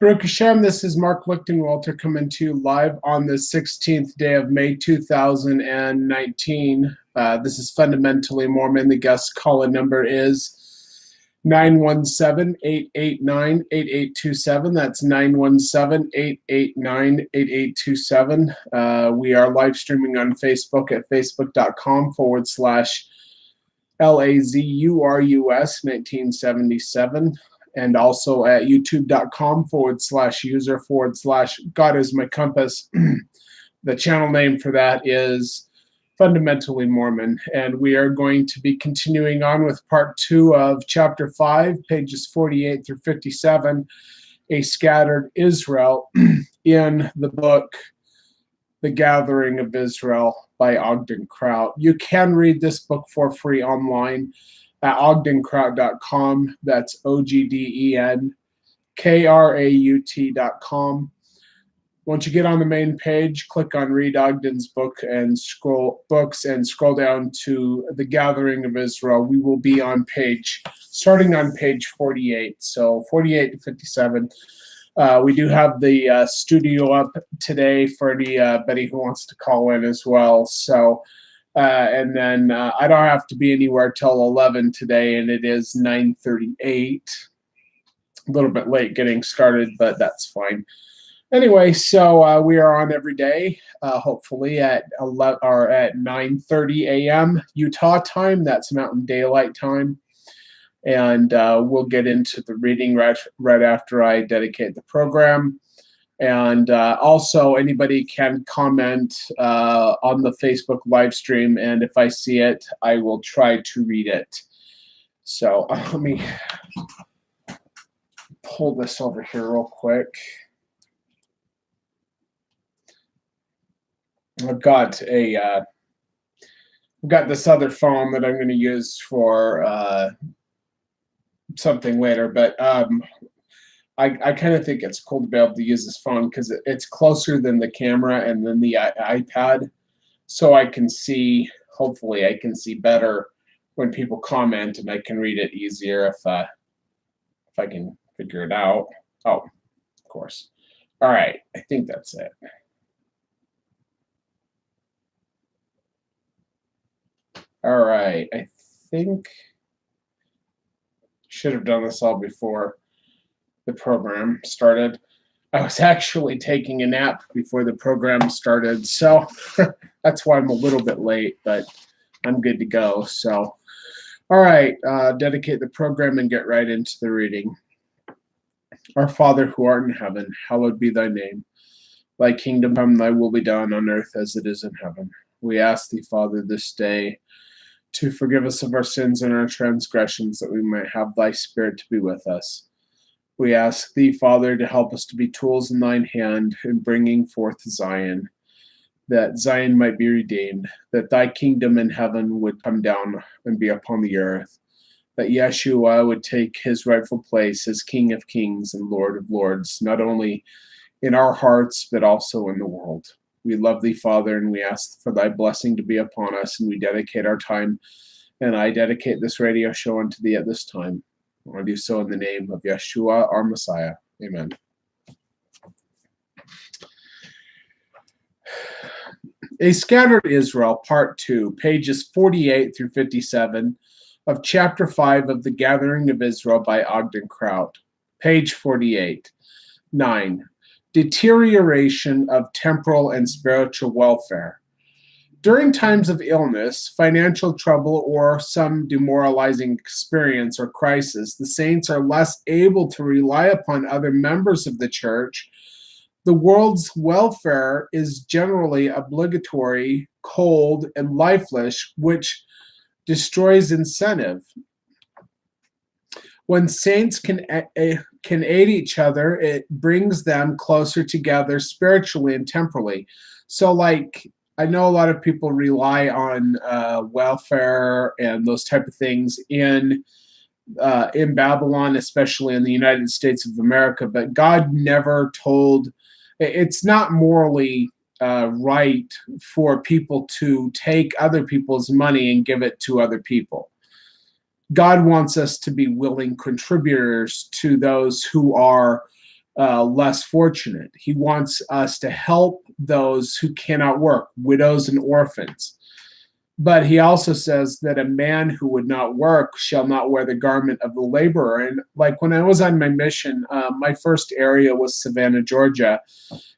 Baruch Hashem, this is Mark Lichtenwalter coming to you live on the 16th day of May 2019. This is Fundamentally Mormon. The guest call-in number is 917-889-8827. That's 917-889-8827. We are live streaming on Facebook at facebook.com/LAZURUS 1977. And also at youtube.com/user/God is my compass. The channel name for that is Fundamentally Mormon. And we are going to be continuing on with part 2 of chapter 5, pages 48 through 57, A Scattered Israel, in the book The Gathering of Israel by Ogden Kraut. You can read this book for free online at ogdenkraut.com. That's OGDENKRAUT.com. Once you get on the main page, click on Read Ogden's book and scroll down to The Gathering of Israel. We will be starting on page 48. So 48 to 57. We do have the studio up today for anybody who wants to call in as well. So and then I don't have to be anywhere till 11 today, and it is 9:38. A little bit late getting started, but that's fine. Anyway, so we are on every day, hopefully at 9:30 a.m. Utah time. That's Mountain Daylight Time, and we'll get into the reading right after I dedicate the program. And also, anybody can comment on the Facebook live stream, and if I see it, I will try to read it. So let me pull this over here real quick. I've got this other phone that I'm going to use for something later, but I kind of think it's cool to be able to use this phone because it's closer than the camera and then the iPad, so I can see. Hopefully, I can see better when people comment, and I can read it easier if I can figure it out. Oh, of course. All right, I think that's it. All right, I think should have done this all before the program started. I was actually taking a nap before the program started, so that's why I'm a little bit late, but I'm good to go. So, all right, dedicate the program and get right into the reading. Our Father who art in heaven, hallowed be thy name. Thy kingdom come, thy will be done on earth as it is in heaven. We ask thee, Father, this day to forgive us of our sins and our transgressions, that we might have thy Spirit to be with us. We ask thee, Father, to help us to be tools in thine hand in bringing forth Zion, that Zion might be redeemed, that thy kingdom in heaven would come down and be upon the earth, that Yeshua would take his rightful place as King of kings and Lord of lords, not only in our hearts, but also in the world. We love thee, Father, and we ask for thy blessing to be upon us, and we dedicate our time, and I dedicate this radio show unto thee at this time. I do so in the name of Yeshua, our Messiah. Amen. A Scattered Israel, Part 2, pages 48 through 57 of Chapter 5 of The Gathering of Israel by Ogden Kraut. Page 48. 9. Deterioration of temporal and spiritual welfare. During times of illness, financial trouble, or some demoralizing experience or crisis, the saints are less able to rely upon other members of the church. The world's welfare is generally obligatory, cold, and lifeless, which destroys incentive. When saints can aid each other, it brings them closer together spiritually and temporally. So, I know a lot of people rely on welfare and those type of things in Babylon, especially in the United States of America, but God never told. It's not morally right for people to take other people's money and give it to other people. God wants us to be willing contributors to those who are less fortunate. He wants us to help those who cannot work, widows and orphans. But he also says that a man who would not work shall not wear the garment of the laborer. And like when I was on my mission, my first area was Savannah, Georgia.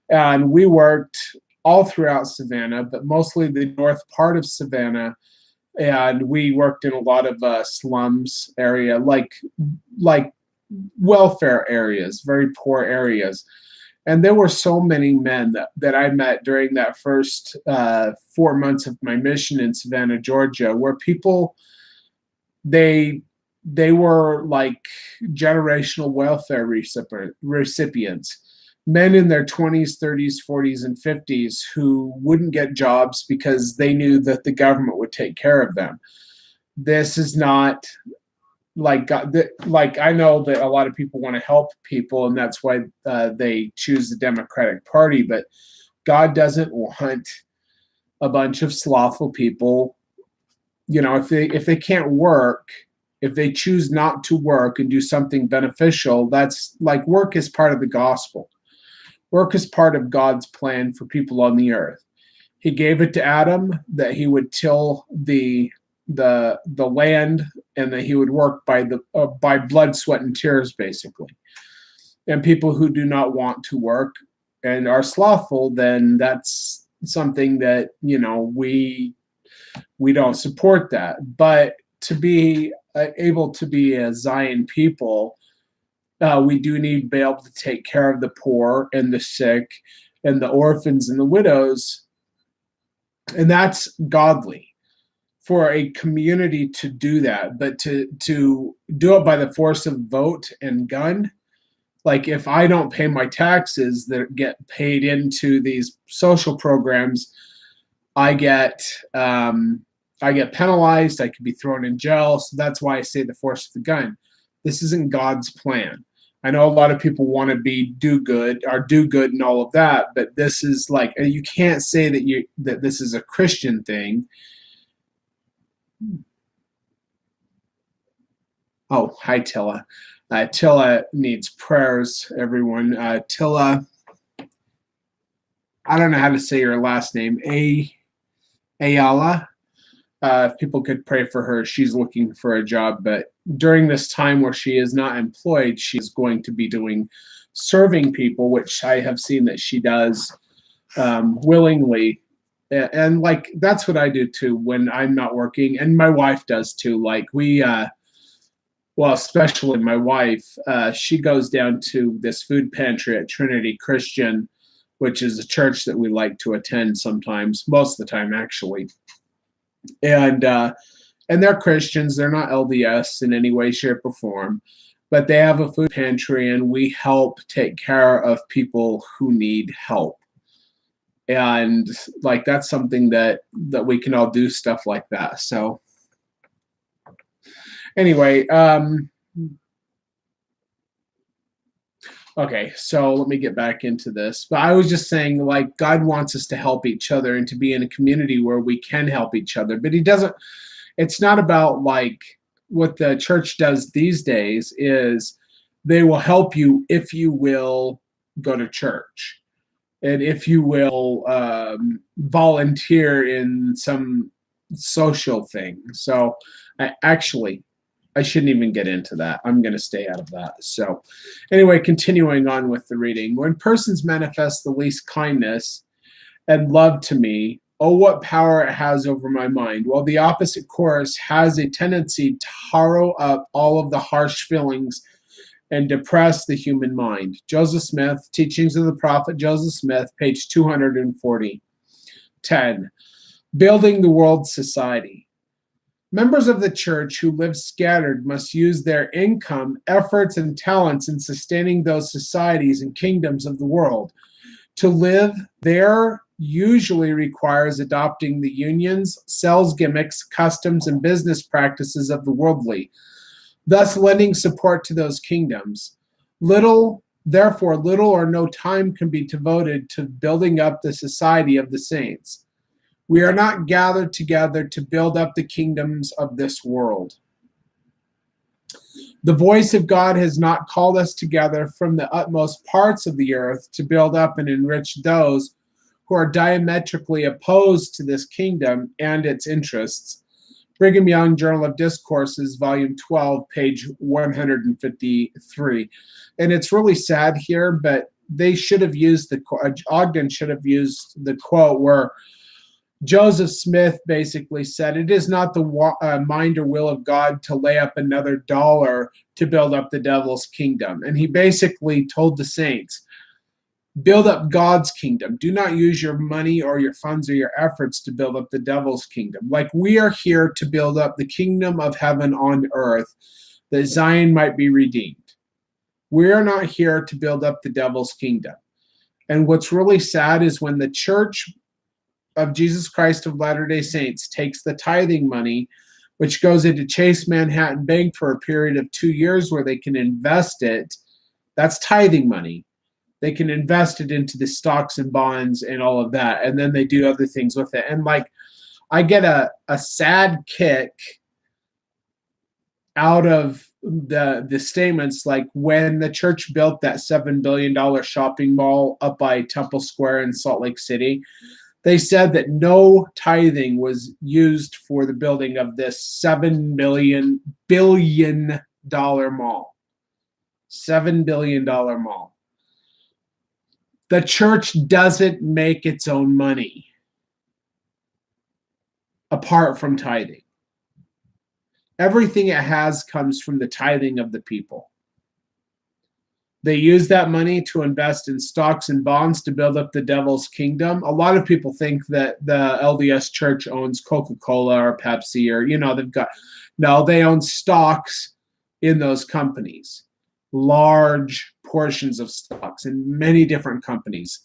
And we worked all throughout Savannah, but mostly the north part of Savannah. And we worked in a lot of slums area, like welfare areas, very poor areas. And there were so many men that I met during that first 4 months of my mission in Savannah, Georgia, where people they they were like generational welfare recipients, men in their 20s, 30s, 40s, and 50s who wouldn't get jobs because they knew that the government would take care of them. This is not like like I know that a lot of people want to help people, and that's why they choose the Democratic Party. But God doesn't want a bunch of slothful people. You know, if they can't work, if they choose not to work and do something beneficial, that's like work is part of the gospel. Work is part of God's plan for people on the earth. He gave it to Adam that he would till the land, and that he would work by blood, sweat, and tears, basically. And people who do not want to work and are slothful, then that's something that we don't support that. But to be able to be a Zion people, we do need to be able to take care of the poor and the sick and the orphans and the widows, and that's godly for a community to do that. But to do it by the force of vote and gun, like if I don't pay my taxes that get paid into these social programs, I get penalized. I could be thrown in jail. So that's why I say the force of the gun. This isn't God's plan. I know a lot of people want to be do good and all of that, but this is like, you can't say that this is a Christian thing. Oh, hi, Tilla. Tilla needs prayers, everyone. Tilla, I don't know how to say your last name. Ayala. If people could pray for her, she's looking for a job. But during this time where she is not employed, she's going to be serving people, which I have seen that she does willingly. And like, that's what I do too when I'm not working. And my wife does too. Like well, especially my wife, she goes down to this food pantry at Trinity Christian, which is a church that we like to attend sometimes, most of the time, actually. And they're Christians. They're not LDS in any way, shape, or form, but they have a food pantry, and we help take care of people who need help. And like, that's something that we can all do, stuff like that. So anyway, okay, so let me get back into this. But I was just saying, like, God wants us to help each other and to be in a community where we can help each other. But it's not about like what the church does these days is they will help you if you will go to church and if you will volunteer in some social thing. So I shouldn't even get into that. I'm going to stay out of that. So anyway, continuing on with the reading. When persons manifest the least kindness and love to me, oh, what power it has over my mind. While the opposite course has a tendency to harrow up all of the harsh feelings and depress the human mind. Joseph Smith, Teachings of the Prophet Joseph Smith, page 240. 10. Building the world society. Members of the church who live scattered must use their income, efforts, and talents in sustaining those societies and kingdoms of the world. To live there usually requires adopting the unions, sales gimmicks, customs, and business practices of the worldly, thus lending support to those kingdoms. Therefore, little or no time can be devoted to building up the society of the saints. We are not gathered together to build up the kingdoms of this world. The voice of God has not called us together from the utmost parts of the earth to build up and enrich those who are diametrically opposed to this kingdom and its interests. Brigham Young Journal of Discourses, Volume 12, page 153. And it's really sad here, but they should have used Ogden should have used the quote where Joseph Smith basically said, "It is not the mind or will of God to lay up another dollar to build up the devil's kingdom." And he basically told the saints, build up God's kingdom. Do not use your money or your funds or your efforts to build up the devil's kingdom. Like, we are here to build up the kingdom of heaven on earth, that Zion might be redeemed. We are not here to build up the devil's kingdom. And what's really sad is when the Church of Jesus Christ of Latter-day Saints takes the tithing money, which goes into Chase Manhattan Bank for a period of 2 years where they can invest it. That's tithing money. They can invest it into the stocks and bonds and all of that, and then they do other things with it. And like, I get a sad kick out of the statements, like when the church built that $7 billion shopping mall up by Temple Square in Salt Lake City. They said that no tithing was used for the building of this $7 billion mall. $7 billion mall. The church doesn't make its own money apart from tithing. Everything it has comes from the tithing of the people. They use that money to invest in stocks and bonds to build up the devil's kingdom. A lot of people think that the LDS Church owns Coca-Cola or Pepsi, or, they own stocks in those companies, large portions of stocks in many different companies,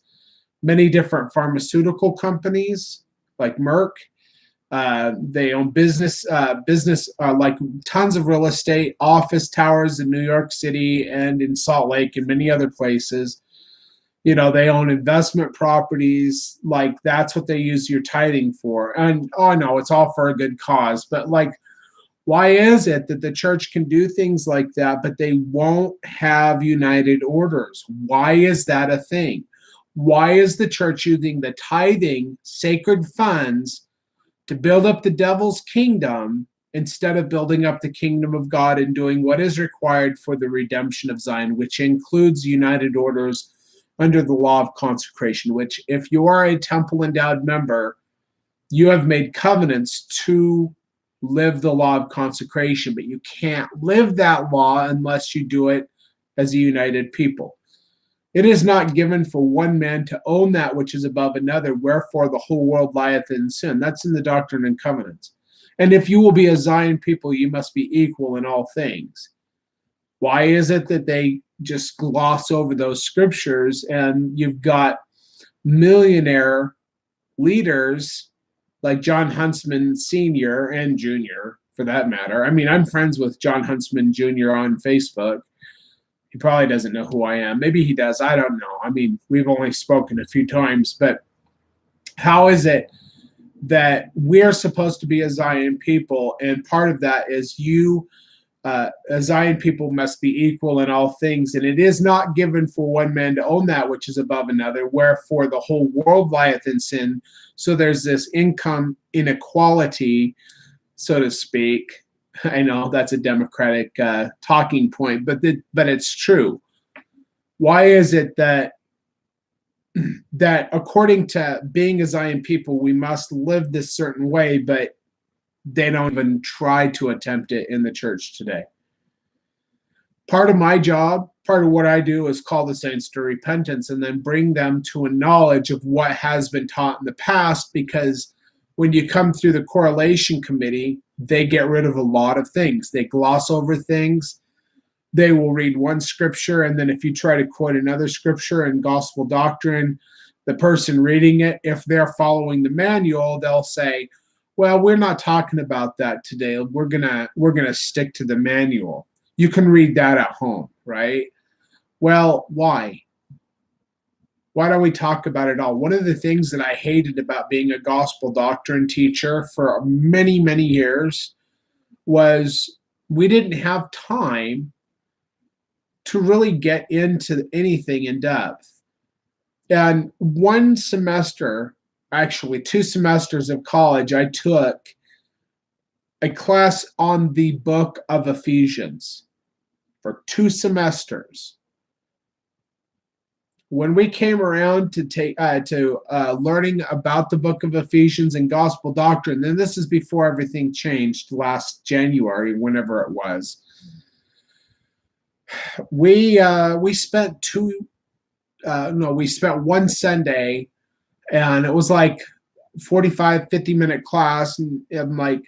many different pharmaceutical companies like Merck. They own business like tons of real estate, office towers in New York City and in Salt Lake and many other places. They own investment properties. Like, that's what they use your tithing for. And I know it's all for a good cause, but like, why is it that the church can do things like that, but they won't have united orders? Why is that a thing? Why is the church using the tithing sacred funds to build up the devil's kingdom instead of building up the kingdom of God and doing what is required for the redemption of Zion, which includes united orders under the law of consecration, which, if you are a temple endowed member, you have made covenants to live the law of consecration, but you can't live that law unless you do it as a united people. It is not given for one man to own that which is above another, wherefore the whole world lieth in sin. That's in the Doctrine and Covenants. And if you will be a Zion people, you must be equal in all things. Why is it that they just gloss over those scriptures, and you've got millionaire leaders like John Huntsman Sr. and Jr., for that matter? I mean, I'm friends with John Huntsman Jr. on Facebook. He probably doesn't know who I am. Maybe he does. I don't know. I mean, we've only spoken a few times, but how is it that we're supposed to be a Zion people, and part of that is a Zion people must be equal in all things, and it is not given for one man to own that which is above another, wherefore the whole world lieth in sin. So there's this income inequality, so to speak. I know that's a Democratic talking point, but it's true. Why is it that according to being a Zion people, we must live this certain way, but they don't even try to attempt it in the church today? Part of my job, part of what I do, is call the saints to repentance and then bring them to a knowledge of what has been taught in the past, because when you come through the correlation committee, they get rid of a lot of things. They gloss over things. They will read one scripture, and then if you try to quote another scripture in gospel doctrine, the person reading it, if they're following the manual, they'll say, well, we're not talking about that today. We're gonna stick to the manual. You can read that at home, right? Well, why? Why don't we talk about it all? One of the things that I hated about being a gospel doctrine teacher for many, many years was we didn't have time to really get into anything in depth. And one semester, actually 2 semesters of college, I took a class on the book of Ephesians for 2 semesters. When we came around to learning about the book of Ephesians and gospel doctrine, then this is before everything changed last January, whenever it was. We spent we spent one Sunday, and it was like 45-50 minute class, and like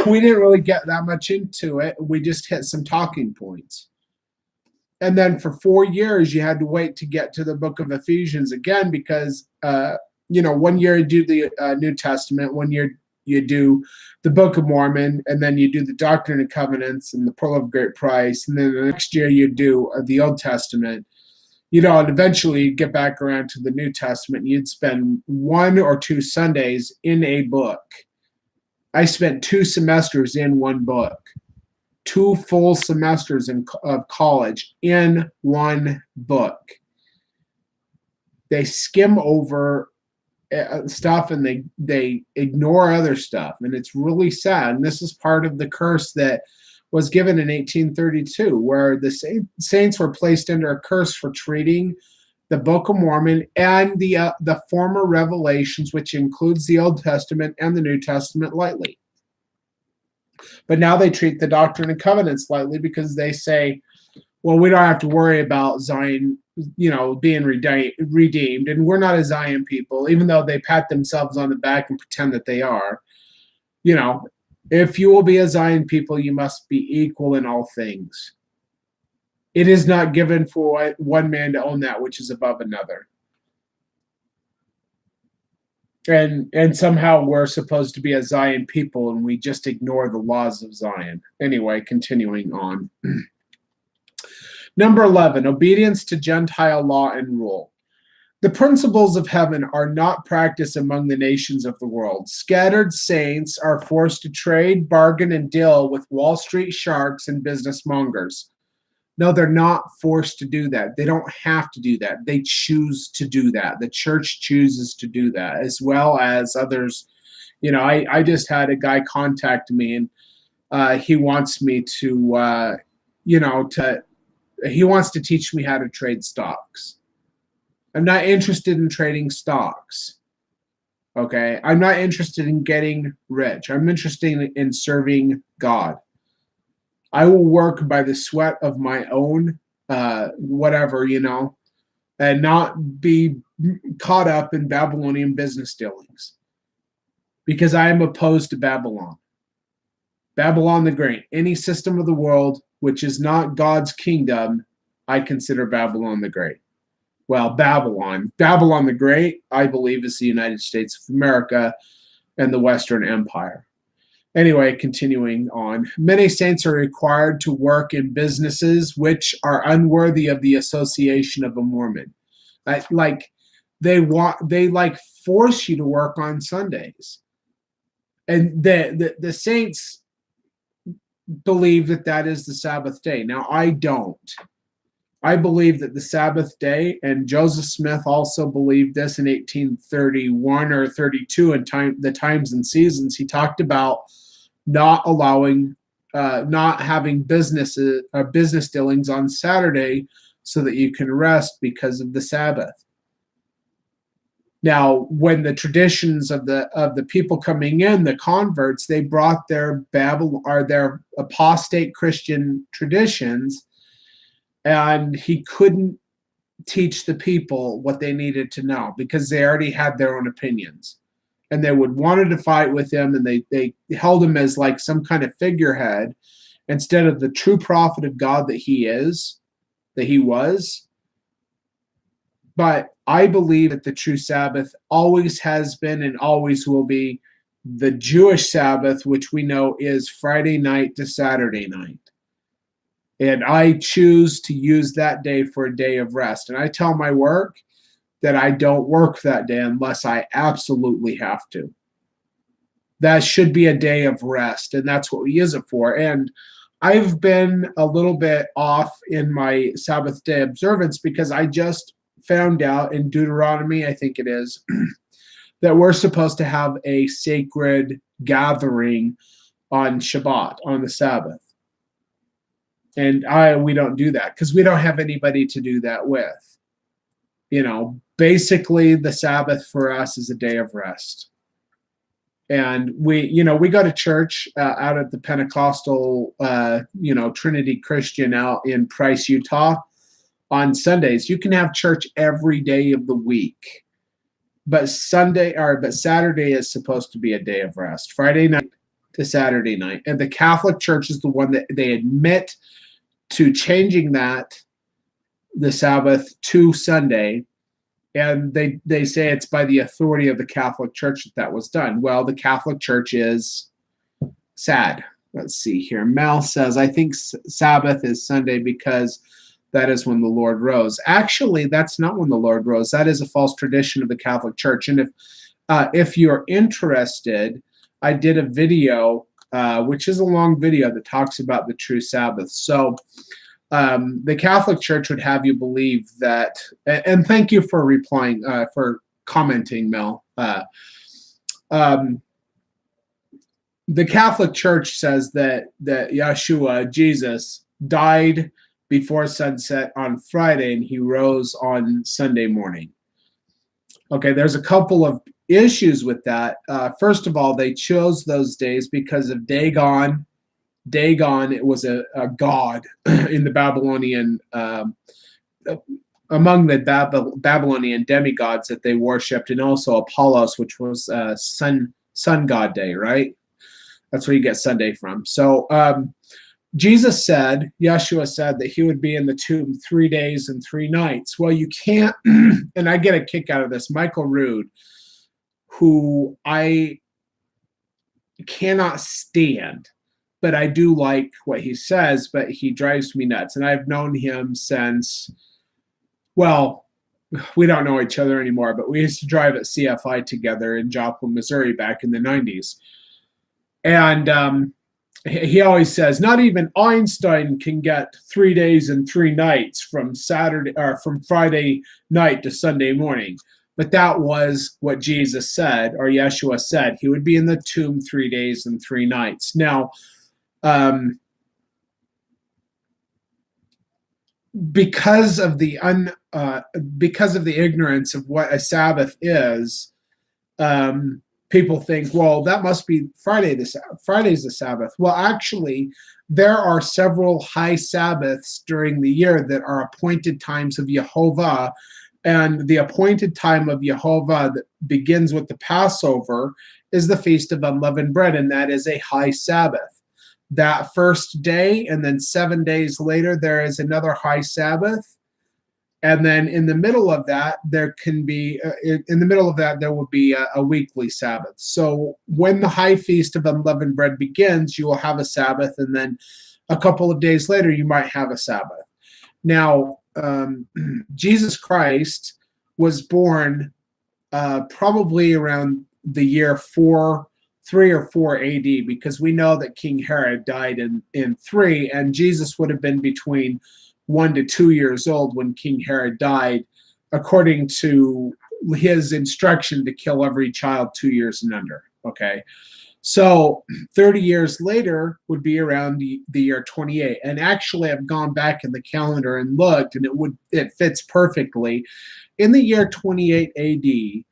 we didn't really get that much into it. We just hit some talking points. And then for 4 years, you had to wait to get to the book of Ephesians again because, 1 year you do the New Testament, 1 year you do the Book of Mormon, and then you do the Doctrine and Covenants and the Pearl of Great Price, and then the next year you do the Old Testament. And eventually you'd get back around to the New Testament, and you'd spend 1 or 2 Sundays in a book. I spent 2 semesters in one book. 2 full semesters of college in one book. They skim over stuff and they ignore other stuff, and it's really sad. And this is part of the curse that was given in 1832, where the saints were placed under a curse for treating the Book of Mormon and the former revelations, which includes the Old Testament and the New Testament, lightly. But now they treat the Doctrine and Covenants lightly because they say, well, we don't have to worry about Zion, being redeemed. And we're not a Zion people, even though they pat themselves on the back and pretend that they are. If you will be a Zion people, you must be equal in all things. It is not given for one man to own that which is above another. And somehow we're supposed to be a Zion people, and we just ignore the laws of Zion. Anyway, continuing on. Number 11, obedience to Gentile law and rule. The principles of heaven are not practiced among the nations of the world. Scattered saints are forced to trade, bargain, and deal with Wall Street sharks and business mongers. No, they're not forced to do that. They don't have to do that. They choose to do that. The church chooses to do that, as well as others. I just had a guy contact me, and he wants me to, he wants to teach me how to trade stocks. I'm not interested in trading stocks. Okay? I'm not interested in getting rich. I'm interested in serving God. I will work by the sweat of my own, whatever, and not be caught up in Babylonian business dealings. Because I am opposed to Babylon. Babylon the Great. Any system of the world which is not God's kingdom, I consider Babylon the Great. Well, Babylon the Great, I believe, is the United States of America and the Western Empire. Anyway, continuing on. Many saints are required to work in businesses which are unworthy of the association of a Mormon. They force you to work on Sundays. And the saints believe that is the Sabbath day. Now, I don't. I believe that the Sabbath day, and Joseph Smith also believed this in 1831 or 32 in the Times and Seasons. He talked about not having business dealings on Saturday so that you can rest because of the Sabbath. Now, when the traditions of the people coming in, the converts, they brought their their apostate Christian traditions, and he couldn't teach the people what they needed to know because they already had their own opinions. And they wanted to fight with him, and they held him as like some kind of figurehead instead of the true prophet of God that he was. But I believe that the true Sabbath always has been and always will be the Jewish Sabbath, which we know is Friday night to Saturday night. And I choose to use that day for a day of rest. And I tell my work that I don't work that day unless I absolutely have to. That should be a day of rest, and that's what we use it for. And I've been a little bit off in my Sabbath day observance because I just found out in Deuteronomy, I think it is, that we're supposed to have a sacred gathering on Shabbat, on the Sabbath. And we don't do that because we don't have anybody to do that with. Basically the Sabbath for us is a day of rest. And we go to church out at the Pentecostal, Trinity Christian out in Price, Utah on Sundays. You can have church every day of the week, but Saturday is supposed to be a day of rest, Friday night to Saturday night. And the Catholic Church is the one that they admit to changing the Sabbath to Sunday. And they say it's by the authority of the Catholic Church that was done. Well, the Catholic Church is sad. Let's see here. Mel says, I think Sabbath is Sunday because that is when the Lord rose. Actually, that's not when the Lord rose. That is a false tradition of the Catholic Church. And if you're interested, I did a video, which is a long video that talks about the true Sabbath. So the Catholic Church would have you believe that, and thank you for replying, for commenting, Mel. The Catholic Church says that Yeshua, Jesus, died before sunset on Friday and he rose on Sunday morning. Okay, there's a couple of issues with that. First of all, they chose those days because of Dagon. Dagon, it was a god in the Babylonian, among the Babylonian demigods that they worshipped, and also Apollos, which was sun god day, right? That's where you get Sunday from. So Yeshua said that he would be in the tomb 3 days and 3 nights. Well, you can't, and I get a kick out of this. Michael Rood, who I cannot stand, but I do like what he says, but he drives me nuts. And I've known him since, well, we don't know each other anymore, but we used to drive at CFI together in Joplin, Missouri back in the 90s. And he always says, not even Einstein can get 3 days and 3 nights from Friday night to Sunday morning. But that was what Jesus said, or Yeshua said. He would be in the tomb 3 days and 3 nights. Now, because of the ignorance of what a Sabbath is, people think, well, that must be Friday's the Sabbath. Well, actually, there are several high Sabbaths during the year that are appointed times of Yehovah. And the appointed time of Yehovah that begins with the Passover is the Feast of Unleavened Bread, and that is a high Sabbath. That first day, and then 7 days later, there is another high Sabbath. And then in the middle of that, there will be a weekly Sabbath. So when the high Feast of Unleavened Bread begins, you will have a Sabbath, and then a couple of days later, you might have a Sabbath. Now, Jesus Christ was born probably around the year 3 or 4 AD, because we know that King Herod died in 3, and Jesus would have been between 1 to 2 years old when King Herod died, according to his instruction to kill every child 2 years and under. Okay, so 30 years later would be around the year 28. And actually, I've gone back in the calendar and looked, and it fits perfectly. In the year 28 AD,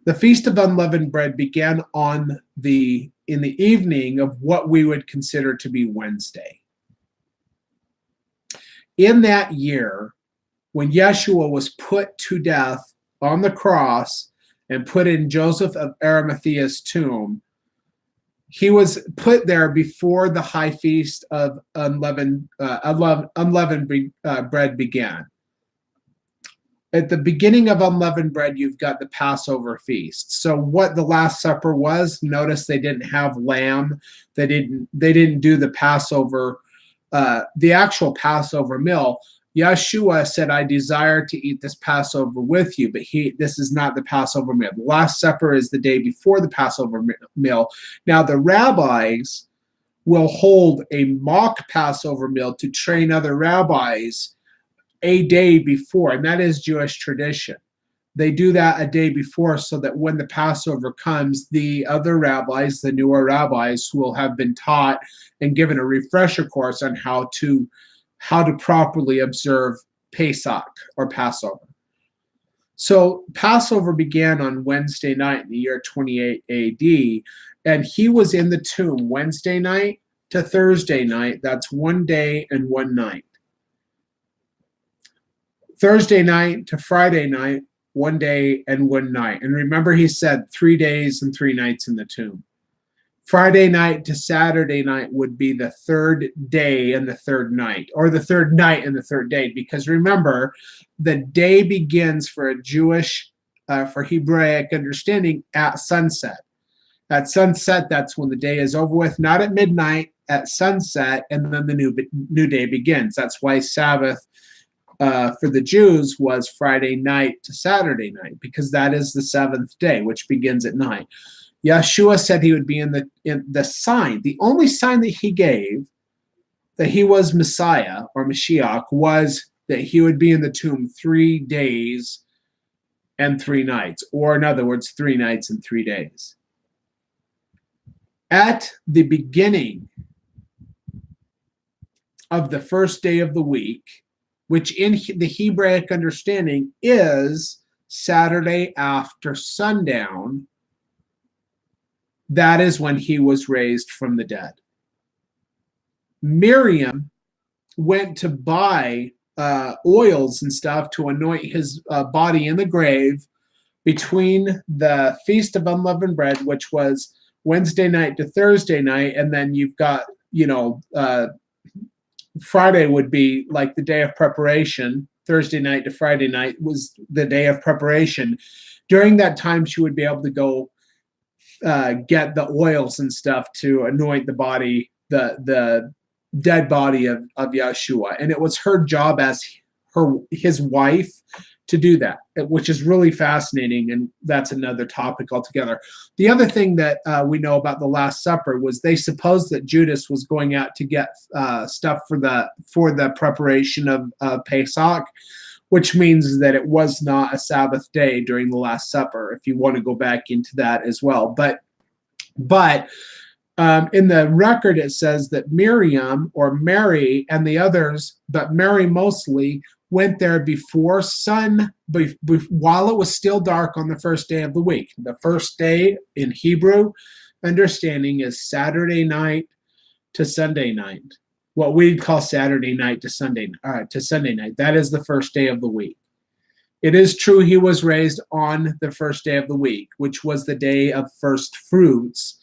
the Feast of Unleavened Bread began in the evening of what we would consider to be Wednesday. In that year, when Yeshua was put to death on the cross and put in Joseph of Arimathea's tomb, he was put there before the high feast of unleavened bread began. At the beginning of unleavened bread, you've got the Passover feast. So what the Last Supper was, notice they didn't have lamb. They didn't do the Passover, the actual Passover meal. Yeshua said, I desire to eat this Passover with you, but this is not the Passover meal. The Last Supper is the day before the Passover meal. Now, the rabbis will hold a mock Passover meal to train other rabbis a day before, and that is Jewish tradition. They do that a day before so that when the Passover comes, the other rabbis, the newer rabbis, will have been taught and given a refresher course on how to properly observe Pesach or Passover. So Passover began on Wednesday night in the year 28 AD, and he was in the tomb Wednesday night to Thursday night. That's 1 day and 1 night. Thursday night to Friday night, 1 day and 1 night. And remember, he said 3 days and 3 nights in the tomb. Friday night to Saturday night would be the 3rd day and the 3rd night, or the 3rd night and the 3rd day, because remember, the day begins for a Jewish, for Hebraic understanding at sunset. At sunset, that's when the day is over with, not at midnight, at sunset, and then the new day begins. That's why Sabbath for the Jews was Friday night to Saturday night, because that is the 7th day, which begins at night. Yeshua said he would be in the sign. The only sign that he gave that he was Messiah or Mashiach was that he would be in the tomb 3 days and 3 nights, or in other words, 3 nights and 3 days. At the beginning of the first day of the week, which in the Hebraic understanding is Saturday after sundown, that is when he was raised from the dead. Miriam went to buy oils and stuff to anoint his body in the grave between the Feast of Unleavened Bread, which was Wednesday night to Thursday night, and then you've got, Friday would be like the day of preparation. Thursday night to Friday night was the day of preparation. During that time, she would be able to go get the oils and stuff to anoint the body, the dead body of Yeshua. And it was her job as his wife to do that, which is really fascinating, and that's another topic altogether. The other thing that we know about the Last Supper was they supposed that Judas was going out to get stuff for the preparation of Pesach, which means that it was not a Sabbath day during the Last Supper, if you want to go back into that as well. But in the record, it says that Miriam or Mary and the others, but Mary mostly, went there before while it was still dark on the first day of the week. The first day in Hebrew understanding is Saturday night to Sunday night. What we'd call Saturday night to Sunday night. That is the first day of the week. It is true he was raised on the first day of the week, which was the day of first fruits,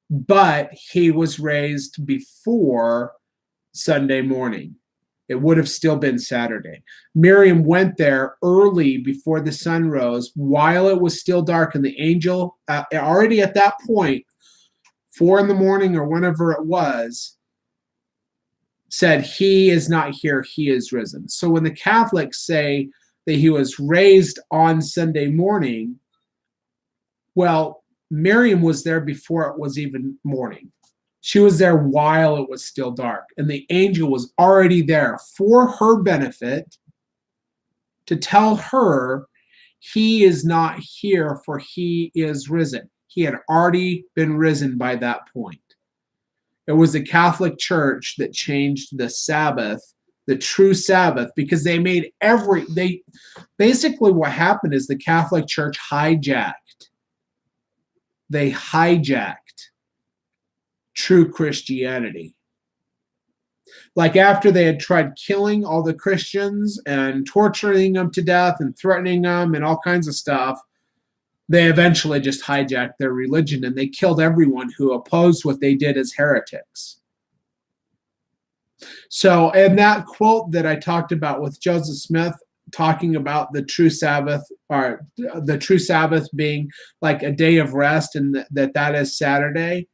but he was raised before Sunday morning. It would have still been Saturday. Miriam went there early before the sun rose, while it was still dark, and the angel, already at that point, 4 in the morning or whenever it was, said, he is not here, he is risen. So when the Catholics say that he was raised on Sunday morning, well, Miriam was there before it was even morning. She was there while it was still dark, and the angel was already there for her benefit to tell her he is not here, for he is risen. He had already been risen by that point. It was the Catholic Church that changed the Sabbath, the true Sabbath, because they basically what happened is the Catholic Church hijacked true Christianity. Like after they had tried killing all the Christians and torturing them to death and threatening them and all kinds of stuff, they eventually just hijacked their religion, and they killed everyone who opposed what they did as heretics. So, and that quote that I talked about with Joseph Smith, talking about the true Sabbath, or the true Sabbath being like a day of rest, and that is Saturday,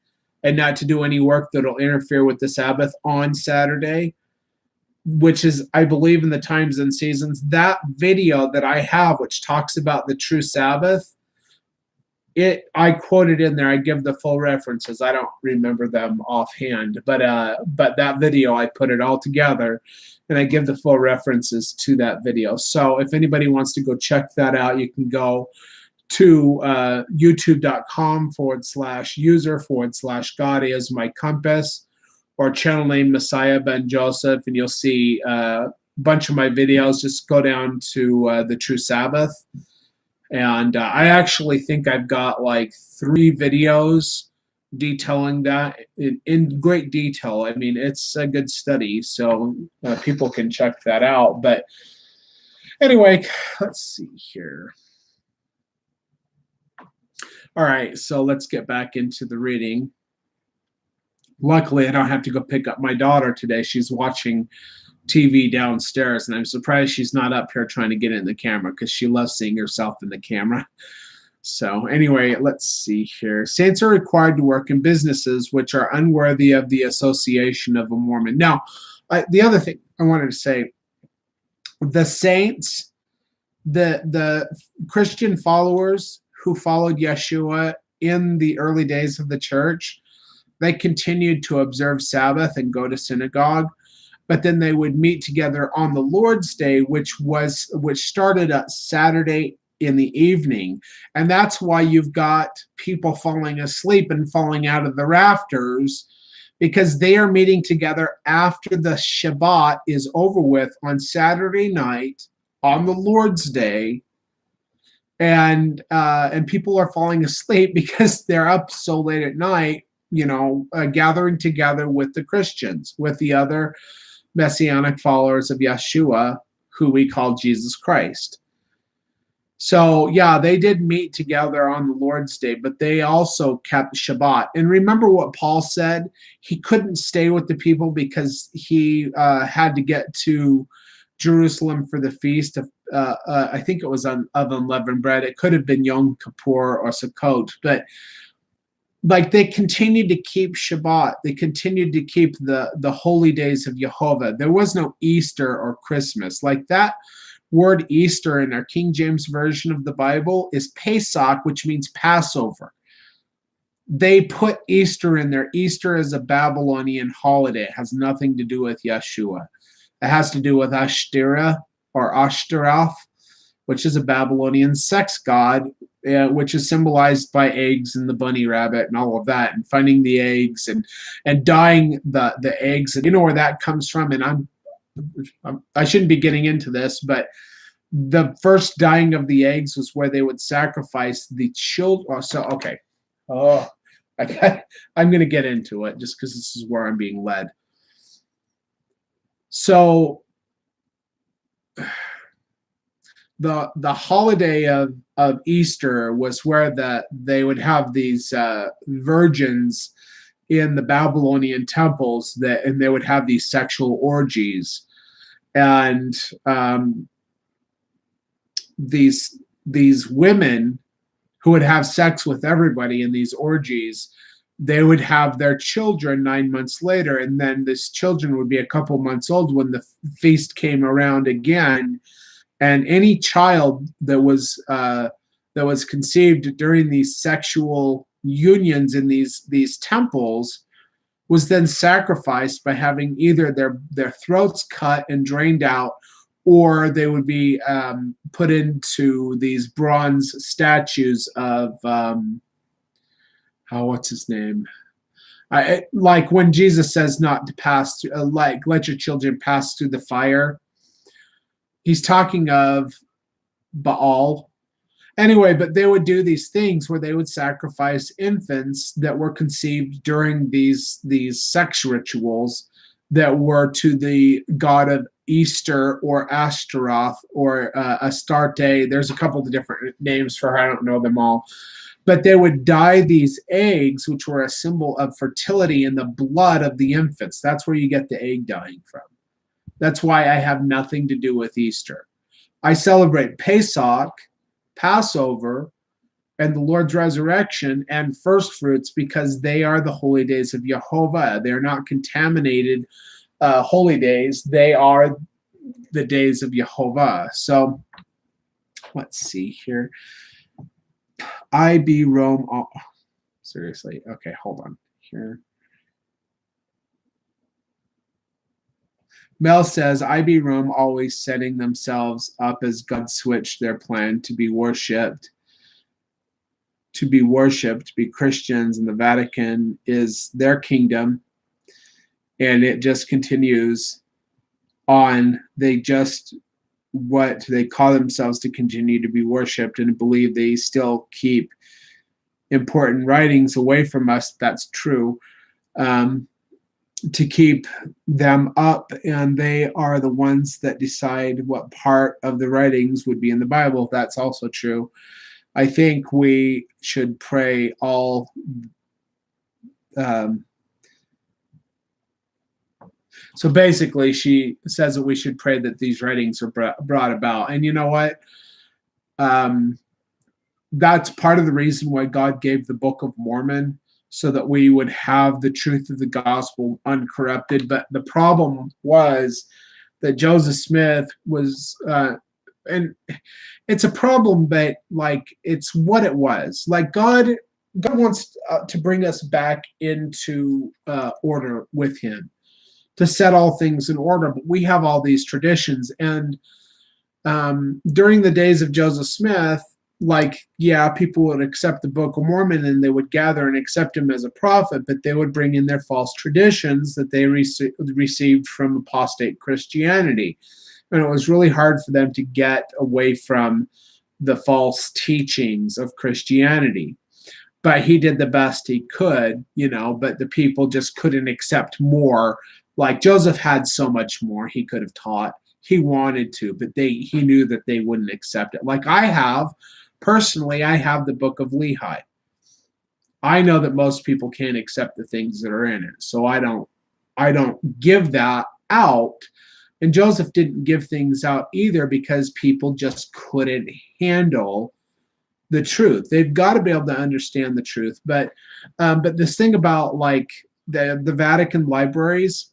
and not to do any work that will interfere with the Sabbath on Saturday. which is, I believe, in the Times and Seasons. That video that I have, which talks about the true Sabbath, I quoted in there. I give the full references. I don't remember them offhand, but that video, I put it all together, and I give the full references to that video. So if anybody wants to go check that out, you can go to youtube.com/user/God is my compass, or channel name Messiah Ben Joseph, and you'll see a bunch of my videos. Just go down to the True Sabbath. And I actually think I've got like 3 videos detailing that in great detail. I mean, it's a good study, so people can check that out. But anyway, let's see here. All right, so let's get back into the reading. Luckily, I don't have to go pick up my daughter today. She's watching TV downstairs, and I'm surprised she's not up here trying to get in the camera, because she loves seeing herself in the camera. So anyway, let's see here. Saints are required to work in businesses which are unworthy of the association of a Mormon. Now, the other thing I wanted to say, the saints, the Christian followers who followed Yeshua in the early days of the church, they continued to observe Sabbath and go to synagogue. But then they would meet together on the Lord's Day, which started at Saturday in the evening. And that's why you've got people falling asleep and falling out of the rafters, because they are meeting together after the Shabbat is over with on Saturday night on the Lord's Day. And people are falling asleep because they're up so late at night, gathering together with the Christians, with the other Messianic followers of Yeshua, who we call Jesus Christ. So, yeah, they did meet together on the Lord's Day, but they also kept Shabbat. And remember what Paul said? He couldn't stay with the people because he had to get to Jerusalem for the feast of, I think it was of unleavened bread. It could have been Yom Kippur or Sukkot, but like they continued to keep Shabbat. They continued to keep the holy days of Jehovah. There was no Easter or Christmas. Like that word Easter in our King James Version of the Bible is Pesach, which means Passover. They put Easter in there. Easter is a Babylonian holiday. It has nothing to do with Yeshua. It has to do with Ashtoreth or Ashtaroth, which is a Babylonian sex god, which is symbolized by eggs and the bunny rabbit and all of that, and finding the eggs and dyeing the eggs. And you know where that comes from. And I shouldn't be getting into this, but the first dyeing of the eggs was where they would sacrifice the children. So, okay. I'm going to get into it just because this is where I'm being led. So the holiday of Easter was where they would have these virgins in the Babylonian temples and they would have these sexual orgies, and these women who would have sex with everybody in these orgies, they would have their children 9 months later, and then these children would be a couple months old when the feast came around again. And any child that was conceived during these sexual unions in these temples was then sacrificed by having either their throats cut and drained out, or they would be put into these bronze statues of what's his name? Like when Jesus says not to pass through, like let your children pass through the fire. He's talking of Baal. Anyway, but they would do these things where they would sacrifice infants that were conceived during these sex rituals that were to the god of Easter or Ashtaroth or Astarte. There's a couple of different names for her. I don't know them all. But they would dye these eggs, which were a symbol of fertility, in the blood of the infants. That's where you get the egg dyeing from. That's why I have nothing to do with Easter. I celebrate Pesach, Passover, and the Lord's resurrection and first fruits because they are the holy days of Jehovah. They're not contaminated holy days, they are the days of Jehovah. So let's see here. I be Rome. Oh, seriously. Okay, hold on here. Mel says, I be Rome always setting themselves up as God switched their plan to be worshipped, be Christians, and the Vatican is their kingdom. And it just continues on. They just what they call themselves to continue to be worshipped and believe they still keep important writings away from us. That's true. To keep them up, and they are the ones that decide what part of the writings would be in the Bible. That's also true. I think we should pray all. So basically, she says that we should pray that these writings are brought about. And you know what? That's part of the reason why God gave the Book of Mormon, so that we would have the truth of the gospel uncorrupted. But the problem was that Joseph Smith was, and it's a problem, but like it's what it was. Like God wants to bring us back into order with Him, to set all things in order. But we have all these traditions, and during the days of Joseph Smith, like, yeah, people would accept the Book of Mormon and they would gather and accept him as a prophet, but they would bring in their false traditions that they received from apostate Christianity. And it was really hard for them to get away from the false teachings of Christianity. But he did the best he could, but the people just couldn't accept more. Like Joseph had so much more he could have taught. He wanted to, but he knew that they wouldn't accept it. Like I have the Book of Lehi. I know that most people can't accept the things that are in it, so I don't give that out. And Joseph didn't give things out either, because people just couldn't handle the truth. They've got to be able to understand the truth. But this thing about like the Vatican libraries,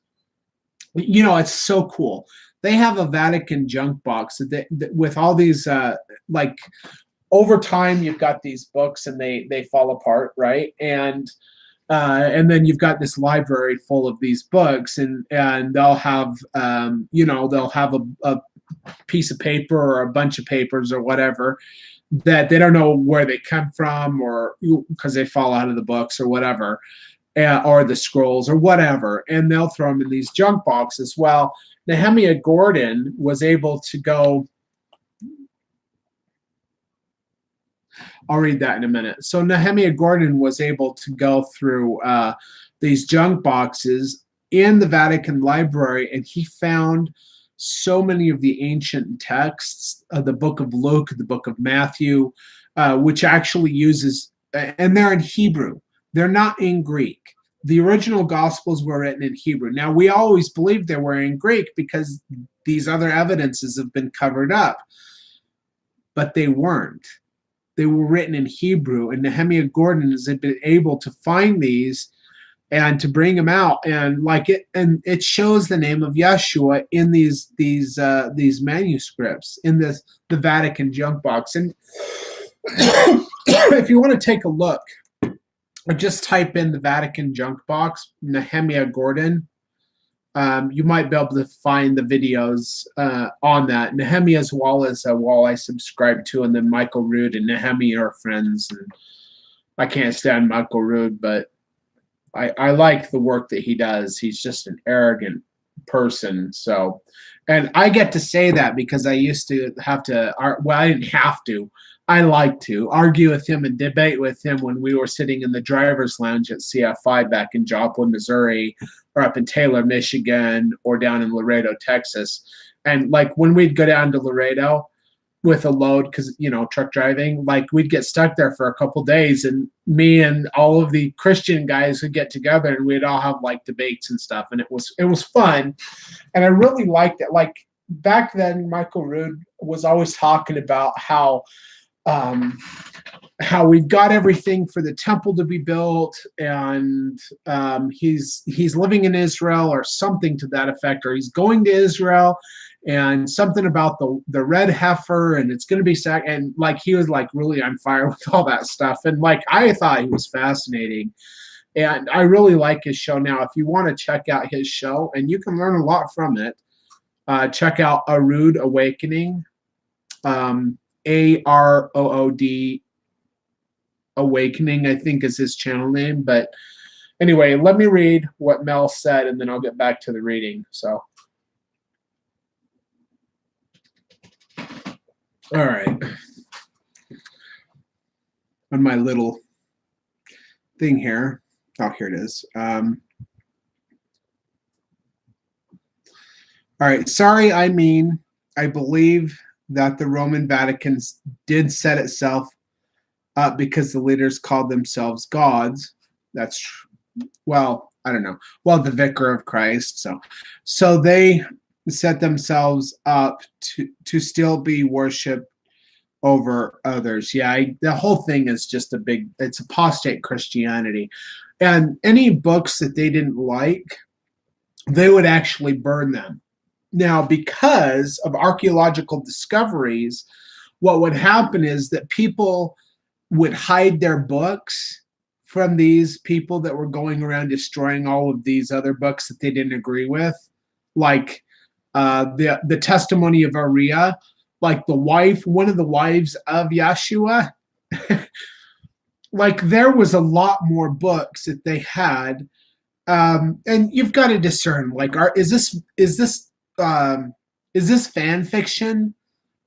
it's so cool. They have a Vatican junk box that with all these like over time you've got these books and they fall apart, right? And then you've got this library full of these books, and they'll have they'll have a piece of paper or a bunch of papers or whatever that they don't know where they come from, or because they fall out of the books or whatever, or the scrolls or whatever, and they'll throw them in these junk boxes. Well, Nehemiah Gordon was able to go. I'll read that in a minute. So Nehemiah Gordon was able to go through these junk boxes in the Vatican Library, and he found so many of the ancient texts, the book of Luke, the book of Matthew, which actually uses, and they're in Hebrew. They're not in Greek. The original Gospels were written in Hebrew. Now, we always believed they were in Greek because these other evidences have been covered up, but they weren't. They were written in Hebrew, and Nehemiah Gordon has been able to find these and to bring them out, and it shows the name of Yeshua in these manuscripts in the Vatican junk box. And if you want to take a look, just type in the Vatican junk box, Nehemiah Gordon. You might be able to find the videos on that. Nehemiah's wall is a wall I subscribe to, and then Michael Rood and Nehemiah are friends. And I can't stand Michael Rood, but I like the work that he does. He's just an arrogant person. So, and I get to say that because I used to have to, well, I didn't have to. I like to argue with him and debate with him when we were sitting in the driver's lounge at CF5 back in Joplin, Missouri, or up in Taylor, Michigan, or down in Laredo, Texas. And like when we'd go down to Laredo with a load, because, truck driving, like we'd get stuck there for a couple days, and me and all of the Christian guys would get together and we'd all have like debates and stuff. And it was fun. And I really liked it. Like back then, Michael Rood was always talking about how how we've got everything for the temple to be built, and he's living in Israel or something to that effect, or he's going to Israel, and something about the red heifer, and it's going to be and like he was like really on fire with all that stuff, and like I thought he was fascinating, and I really like his show. Now, if you want to check out his show, and you can learn a lot from it, check out A Rude Awakening, AROOD Awakening, I think is his channel name. But anyway, let me read what Mel said, and then I'll get back to the reading. So, all right. On my little thing here. Oh, here it is. All right. Sorry, I believe that the Roman Vatican did set itself up because the leaders called themselves gods. That's true. Well, I don't know. Well, the vicar of Christ. So they set themselves up to still be worshipped over others. Yeah, the whole thing is just it's apostate Christianity. And any books that they didn't like, they would actually burn them. Now, because of archaeological discoveries, what would happen is that people would hide their books from these people that were going around destroying all of these other books that they didn't agree with, like the testimony of Ariah, like one of the wives of Yeshua. Like there was a lot more books that they had, and you've got to discern. Like, is this fan fiction,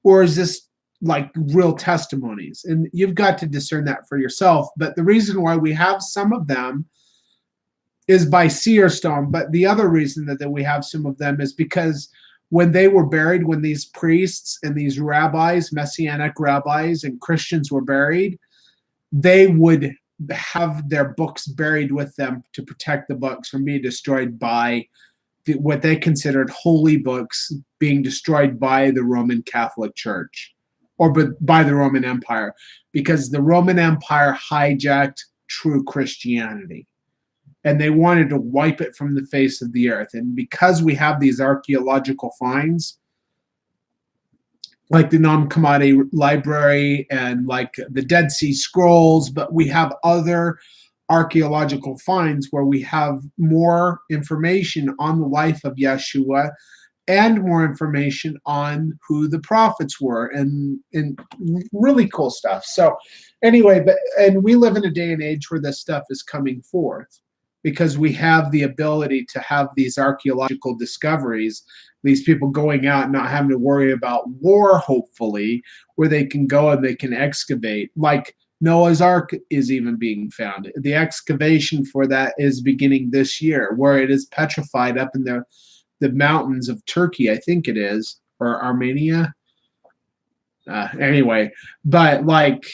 or is this like real testimonies? And you've got to discern that for yourself. But the reason why we have some of them is by seer stone. But the other reason that we have some of them is because when they were buried, when these priests and these rabbis, Messianic rabbis and Christians were buried, they would have their books buried with them to protect the books from being destroyed by what they considered holy books being destroyed by the Roman Catholic Church or by the Roman Empire, because the Roman Empire hijacked true Christianity and they wanted to wipe it from the face of the earth. And because we have these archaeological finds, like the Nag Hammadi Library and like the Dead Sea Scrolls, but we have other archaeological finds where we have more information on the life of Yeshua and more information on who the prophets were, and really cool stuff. So anyway, and we live in a day and age where this stuff is coming forth because we have the ability to have these archaeological discoveries, these people going out and not having to worry about war, hopefully, where they can go and they can excavate. Like Noah's Ark is even being found. The excavation for that is beginning this year, where it is petrified up in the mountains of Turkey, I think it is, or Armenia. Anyway, but like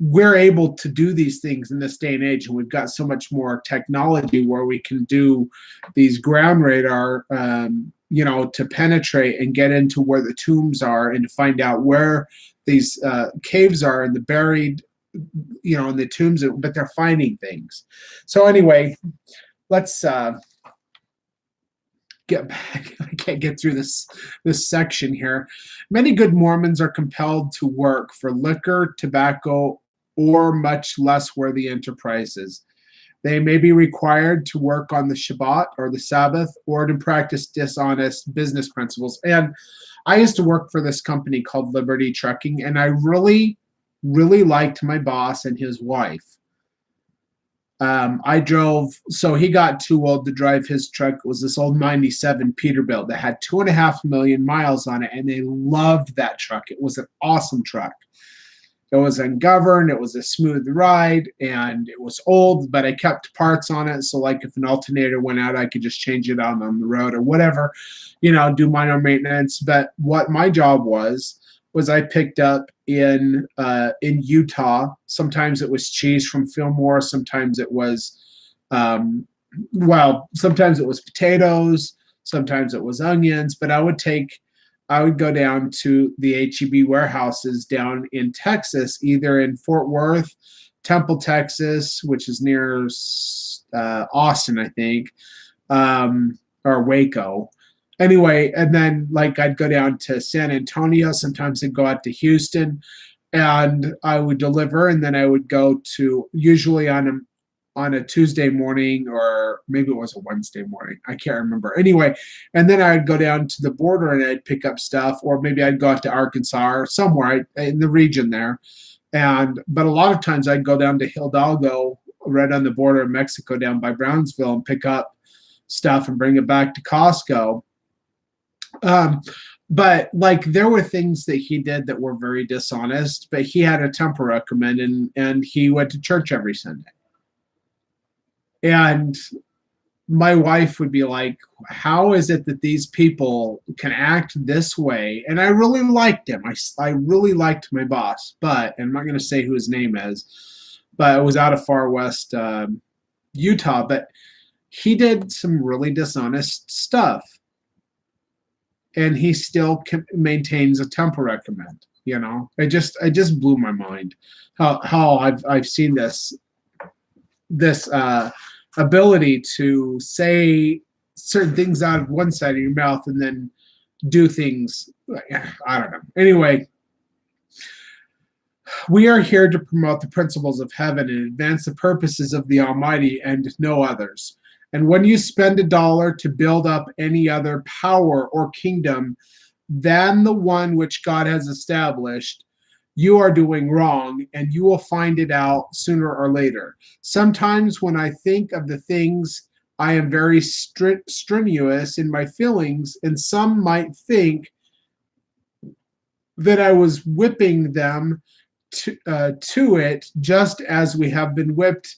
we're able to do these things in this day and age, and we've got so much more technology where we can do these ground radar, to penetrate and get into where the tombs are and to find out where these caves are and the buried, in the tombs, but they're finding things. So anyway, let's get back. I can't get through this section here. Many good Mormons are compelled to work for liquor, tobacco, or much less worthy enterprises. They may be required to work on the Shabbat or the Sabbath, or to practice dishonest business principles. And I used to work for this company called Liberty Trucking, and I really, really liked my boss and his wife. So he got too old to drive his truck. It was this old 97 Peterbilt that had 2.5 million miles on it, and they loved that truck. It was an awesome truck. It was ungoverned, it was a smooth ride, and it was old, but I kept parts on it. So like if an alternator went out, I could just change it out on the road or whatever, do minor maintenance. But what my job was I picked up in Utah. Sometimes it was cheese from Fillmore. Sometimes it was, sometimes it was potatoes. Sometimes it was onions. But I would take I would go down to the HEB warehouses down in Texas, either in Fort Worth, Temple, Texas, which is near Austin, I think, or Waco. Anyway, and then like I'd go down to San Antonio. Sometimes I'd go out to Houston, and I would deliver, and then I would go to usually on a Tuesday morning, or maybe it was a Wednesday morning. I can't remember. Anyway, and then I'd go down to the border and I'd pick up stuff, or maybe I'd go out to Arkansas or somewhere in the region there. But a lot of times I'd go down to Hidalgo, right on the border of Mexico, down by Brownsville, and pick up stuff and bring it back to Costco. But like there were things that he did that were very dishonest, but he had a temperament, and he went to church every Sunday. And my wife would be like, how is it that these people can act this way? And I really liked him. I really liked my boss, but I'm not going to say who his name is, but it was out of far west Utah. But he did some really dishonest stuff, and he still maintains a temperament. You know, it just blew my mind how I've seen this ability to say certain things out of one side of your mouth and then do things. I don't know. Anyway, we are here to promote the principles of heaven and advance the purposes of the Almighty and no others. And when you spend $1 to build up any other power or kingdom than the one which God has established, you are doing wrong, and you will find it out sooner or later. Sometimes when I think of the things, I am very strenuous in my feelings, and some might think that I was whipping them to it, just as we have been whipped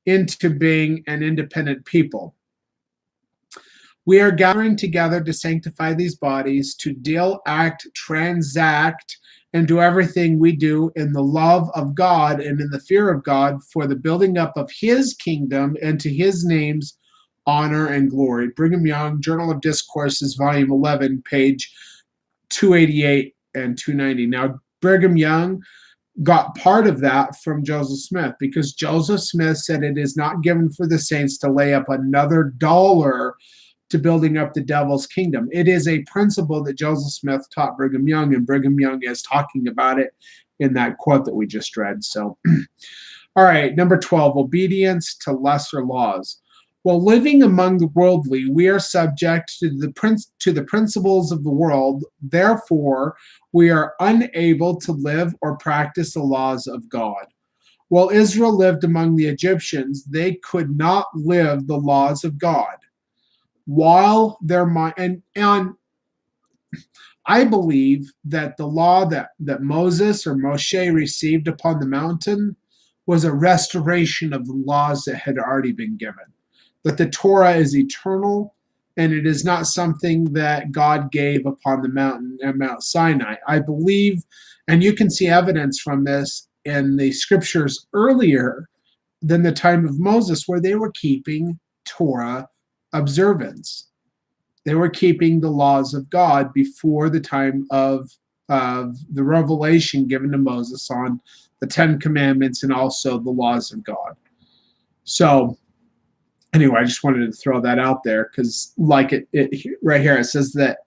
into being an independent people. We are gathering together to sanctify these bodies, to deal, act, transact, and do everything we do in the love of God and in the fear of God, for the building up of his kingdom and to his name's honor and glory. Brigham Young, Journal of Discourses, Volume 11, page 288 and 290. Now, Brigham Young got part of that from Joseph Smith, because Joseph Smith said it is not given for the saints to lay up another dollar to building up the devil's kingdom. It is a principle that Joseph Smith taught Brigham Young, and Brigham Young is talking about it in that quote that we just read. So, all right, number 12, obedience to lesser laws. While living among the worldly, we are subject to the principles of the world. Therefore, we are unable to live or practice the laws of God. While Israel lived among the Egyptians, they could not live the laws of God. While their mind, and I believe that the law that Moses or Moshe received upon the mountain was a restoration of the laws that had already been given. That the Torah is eternal, and it is not something that God gave upon the mountain at Mount Sinai. I believe, and you can see evidence from this in the scriptures earlier than the time of Moses, where they were keeping Torah observance. They were keeping the laws of God before the time of the revelation given to Moses on the Ten Commandments and also the laws of God. So anyway, I just wanted to throw that out there, because like it right here, it says that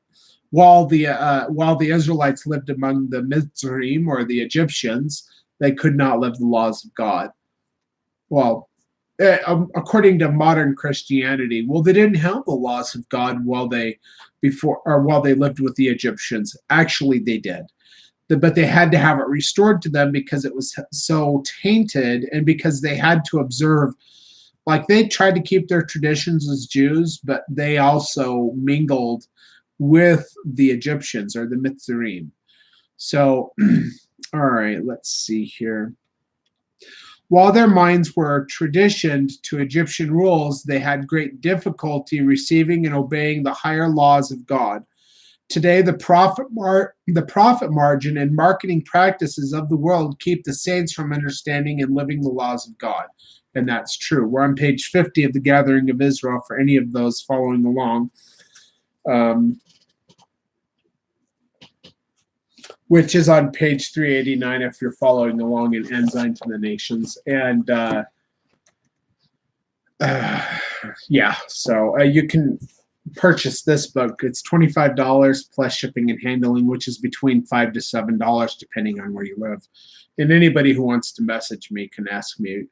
while the Israelites lived among the Mitzrayim, or the Egyptians, they could not live the laws of God. Well, according to modern Christianity, well, they didn't have the laws of God while they lived with the Egyptians. Actually, they did, but they had to have it restored to them because it was so tainted, and because they had to observe. Like, they tried to keep their traditions as Jews, but they also mingled with the Egyptians, or the Mitzrayim. So, all right, let's see here. While their minds were traditioned to Egyptian rules, they had great difficulty receiving and obeying the higher laws of God. Today, the profit margin and marketing practices of the world keep the saints from understanding and living the laws of God. And that's true. We're on page 50 of the Gathering of Israel for any of those following along. which is on page 389 if you're following along in Ensign to the Nations. And yeah, so you can purchase this book. It's $25 plus shipping and handling, which is between $5 to $7 depending on where you live. And anybody who wants to message me can ask me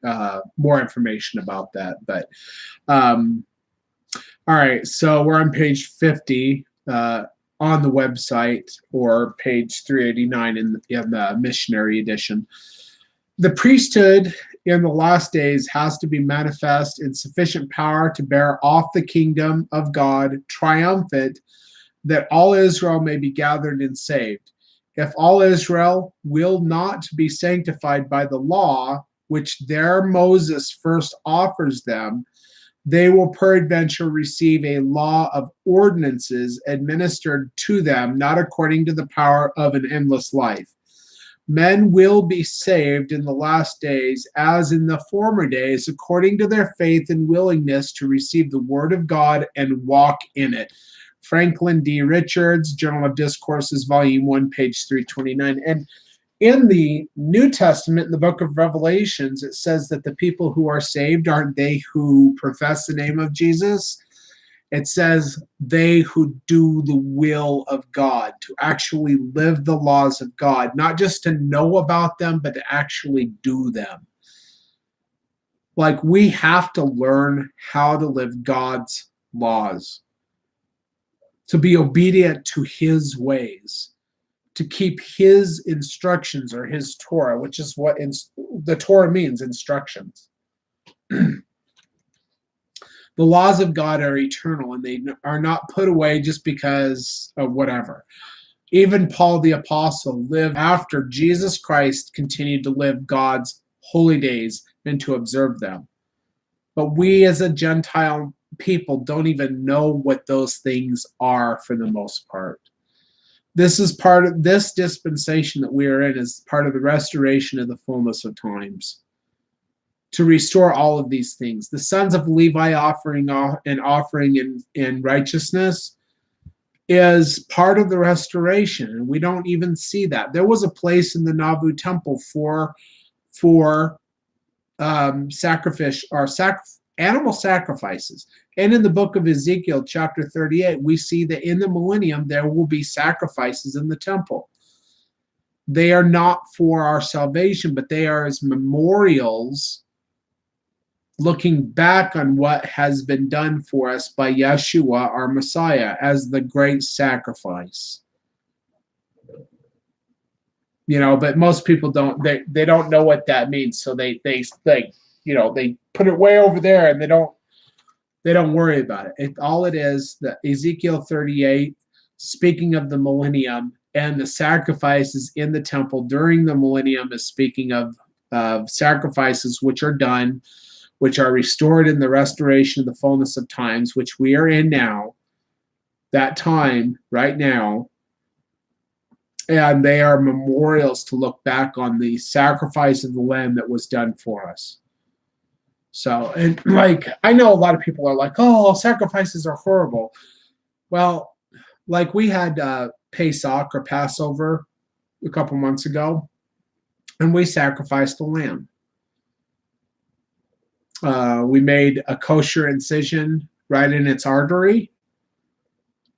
more information about that. But all right, so we're on page 50 on the website, or page 389 in the missionary edition. The priesthood in the last days has to be manifest in sufficient power to bear off the kingdom of God, triumphant, that all Israel may be gathered and saved. If all Israel will not be sanctified by the law, which their Moses first offers them, they will peradventure receive a law of ordinances administered to them, not according to the power of an endless life. Men will be saved in the last days, as in the former days, according to their faith and willingness to receive the word of God and walk in it. Franklin D. Richards, Journal of Discourses, Volume 1, page 329. And in the New Testament, in the book of Revelations, it says that the people who are saved aren't they who profess the name of Jesus. It says they who do the will of God, to actually live the laws of God, not just to know about them, but to actually do them. Like, we have to learn how to live God's laws, to be obedient to his ways, to keep his instructions, or his Torah, which is what the Torah means, instructions. The laws of God are eternal, and they are not put away just because of whatever. Even Paul the Apostle lived after Jesus Christ continued to live God's holy days and to observe them. But we as a Gentile people don't even know what those things are for the most part. This is part of this dispensation that we are in, is part of the restoration of the fullness of times, to restore all of these things. The sons of Levi offering in righteousness is part of the restoration, and we don't even see that. There was a place in the Nauvoo temple for animal sacrifices. And in the book of Ezekiel, chapter 38, we see that in the millennium, there will be sacrifices in the temple. They are not for our salvation, but they are as memorials looking back on what has been done for us by Yeshua, our Messiah, as the great sacrifice. You know, but most people don't, they don't know what that means. So they you know, they put it way over there, and they don't worry about it. All it is, the Ezekiel 38, speaking of the millennium, and the sacrifices in the temple during the millennium is speaking of sacrifices which are done, which are restored in the restoration of the fullness of times, which we are in now, that time right now. And they are memorials to look back on the sacrifice of the lamb that was done for us. So, and like, I know a lot of people are like, oh, sacrifices are horrible. Well, like, we had Pesach, or Passover, a couple months ago, and we sacrificed a lamb. We made a kosher incision right in its artery,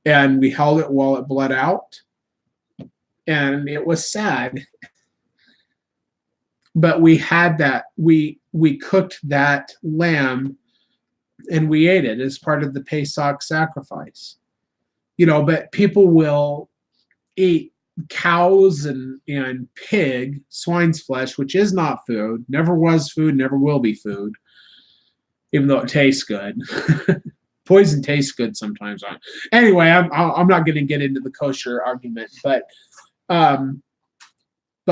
and we held it while it bled out. And it was sad. But we had that, we cooked that lamb, and we ate it as part of the Pesach sacrifice. You know, but people will eat cows and pig, swine's flesh, which is not food, never was food, never will be food, even though it tastes good. Poison tastes good sometimes. Anyway, I'm not going to get into the kosher argument, but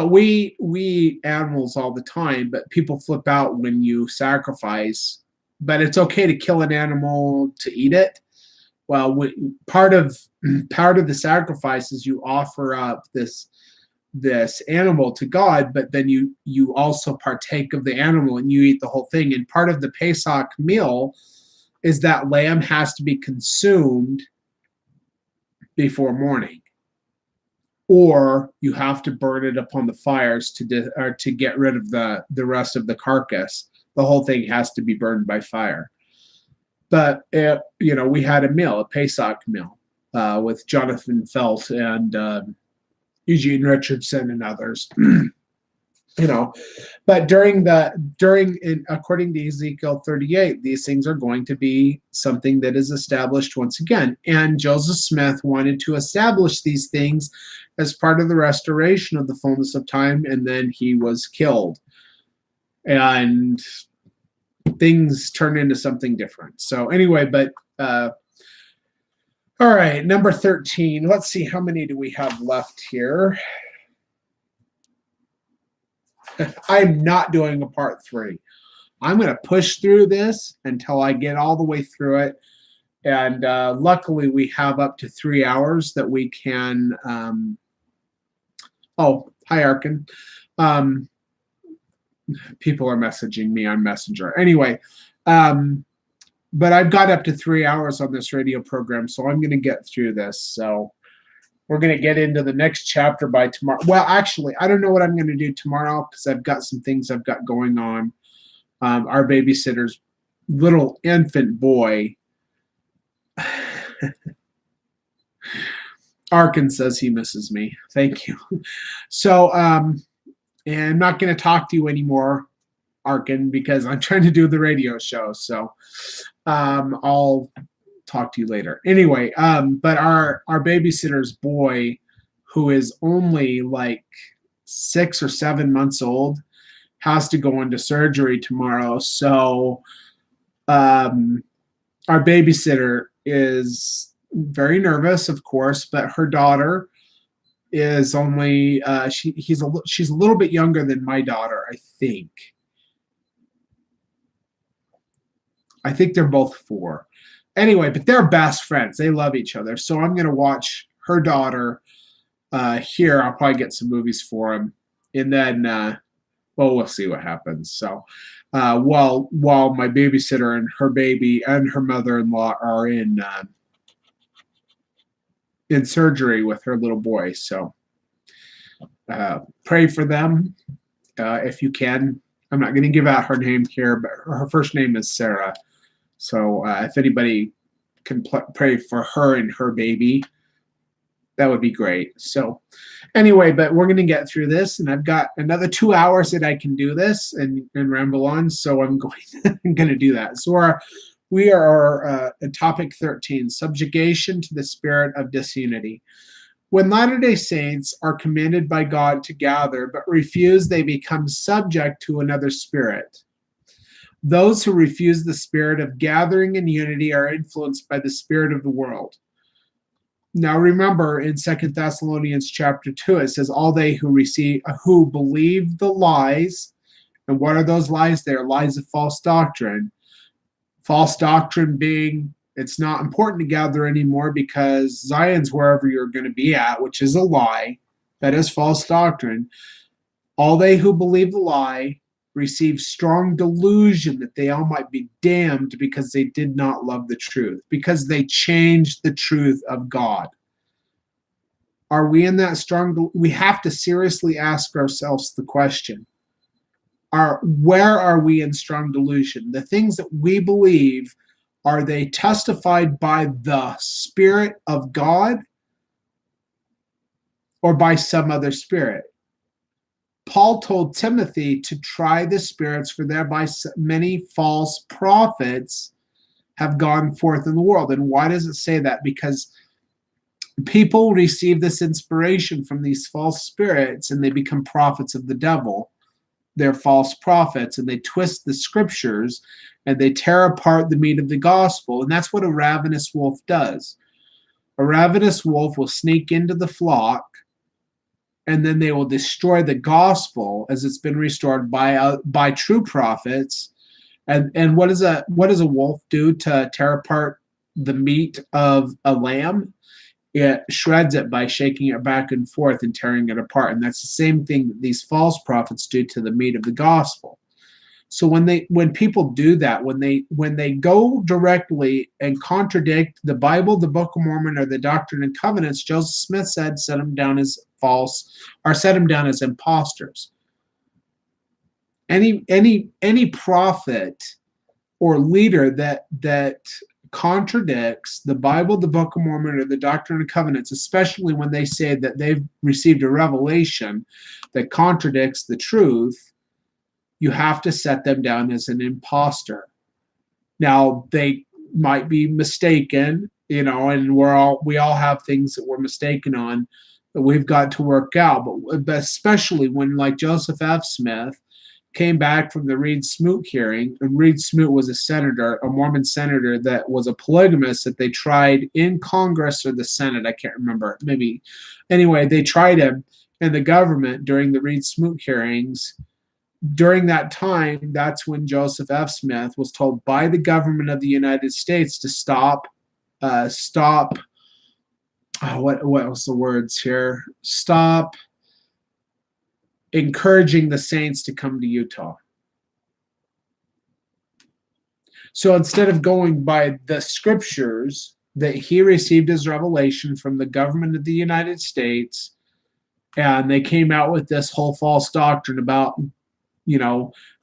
we eat animals all the time, but people flip out when you sacrifice. But it's okay to kill an animal to eat it. Well, part of the sacrifice is you offer up this animal to God, but then you also partake of the animal and you eat the whole thing. And part of the Pesach meal is that lamb has to be consumed before morning, or you have to burn it upon the fires to get rid of the rest of the carcass. The whole thing has to be burned by fire. But we had a meal, a Pesach meal, with Jonathan Felt and Eugene Richardson and others. But according to Ezekiel 38, these things are going to be something that is established once again. And Joseph Smith wanted to establish these things as part of the restoration of the fullness of time, and then he was killed. And things turn into something different. So anyway, but all right, number 13. Let's see, how many do we have left here? I'm not doing a part 3. I'm going to push through this until I get all the way through it. And luckily, we have up to 3 hours that we can. Oh, hi, Arkin. People are messaging me on Messenger. Anyway, but I've got up to 3 hours on this radio program, so I'm going to get through this. So we're going to get into the next chapter by tomorrow. Well, actually, I don't know what I'm going to do tomorrow because I've got some things I've got going on. Our babysitter's little infant boy. Arkin says he misses me. Thank you. So, and I'm not going to talk to you anymore, Arkin, because I'm trying to do the radio show. So I'll talk to you later. Anyway, but our babysitter's boy, who is only like 6 or 7 months old, has to go into surgery tomorrow. So our babysitter is very nervous, of course, but her daughter is only she's a little bit younger than my daughter, I think. I think they're both 4. Anyway, but they're best friends. They love each other. So I'm going to watch her daughter here. I'll probably get some movies for him. And then, well, we'll see what happens. So while my babysitter and her baby and her mother-in-law are in surgery with her little boy. So pray for them if you can. I'm not going to give out her name here, but her first name is Sarah. So if anybody can pray for her and her baby, that would be great. So anyway, but we're going to get through this, and I've got another 2 hours that I can do this and ramble on. So I'm going to do that. So we are at topic 13, subjugation to the spirit of disunity. When Latter-day Saints are commanded by God to gather but refuse, they become subject to another spirit. Those who refuse the spirit of gathering in unity are influenced by the spirit of the world. Now remember, in 2 Thessalonians chapter 2, it says, all they who believe the lies, and what are those lies? They are lies of false doctrine. False doctrine being, it's not important to gather anymore because Zion's wherever you're going to be at, which is a lie. That is false doctrine. All they who believe the lie receive strong delusion that they all might be damned because they did not love the truth, because they changed the truth of God. Are we in that strong? We have to seriously ask ourselves the question, where are we in strong delusion? The things that we believe, are they testified by the Spirit of God or by some other spirit? Paul told Timothy to try the spirits, for thereby many false prophets have gone forth in the world. And why does it say that? Because people receive this inspiration from these false spirits and they become prophets of the devil. They're false prophets, and they twist the scriptures and they tear apart the meat of the gospel. And that's what a ravenous wolf does. A ravenous wolf will sneak into the flock, and then they will destroy the gospel as it's been restored by true prophets. And what does a wolf do to tear apart the meat of a lamb? It shreds it by shaking it back and forth and tearing it apart. And that's the same thing that these false prophets do to the meat of the gospel. So when people do that, when they go directly and contradict the Bible, the Book of Mormon, or the Doctrine and Covenants, Joseph Smith said, set them down as false, or set them down as imposters. Any prophet or leader that contradicts the Bible, the Book of Mormon, or the Doctrine and Covenants, especially when they say that they've received a revelation that contradicts the truth, you have to set them down as an imposter. Now, they might be mistaken, and we all have things that we're mistaken on that we've got to work out. But especially when, like Joseph F. Smith came back from the Reed Smoot hearing, and Reed Smoot was a Mormon senator that was a polygamist that they tried in Congress or the Senate, I can't remember, maybe. Anyway, they tried him in the government during the Reed Smoot hearings. During that time, that's when Joseph F. Smith was told by the government of the United States to stop. What was the words here? Stop encouraging the saints to come to Utah. So instead of going by the scriptures that he received as revelation from the government of the United States, and they came out with this whole false doctrine about,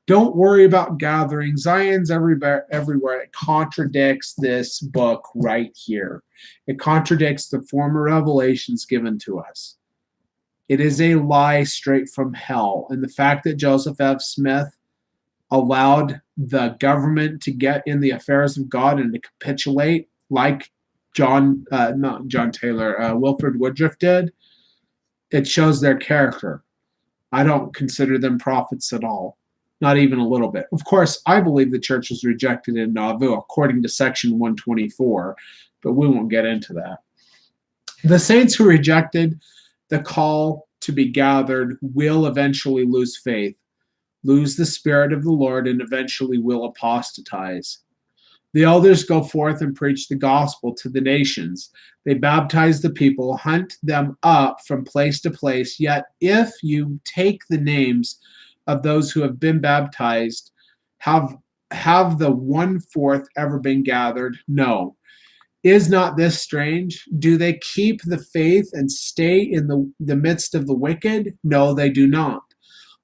don't worry about gathering. Zion's everywhere. It contradicts this book right here. It contradicts the former revelations given to us. It is a lie straight from hell. And the fact that Joseph F. Smith allowed the government to get in the affairs of God and to capitulate, like Wilford Woodruff did, it shows their character. I don't consider them prophets at all, not even a little bit. Of course, I believe the church was rejected in Nauvoo according to section 124, but we won't get into that. The saints who rejected the call to be gathered will eventually lose faith, lose the Spirit of the Lord, and eventually will apostatize. The elders go forth and preach the gospel to the nations. They baptize the people, hunt them up from place to place. Yet if you take the names of those who have been baptized, have the 1/4 ever been gathered? No. Is not this strange? Do they keep the faith and stay in the midst of the wicked? No, they do not.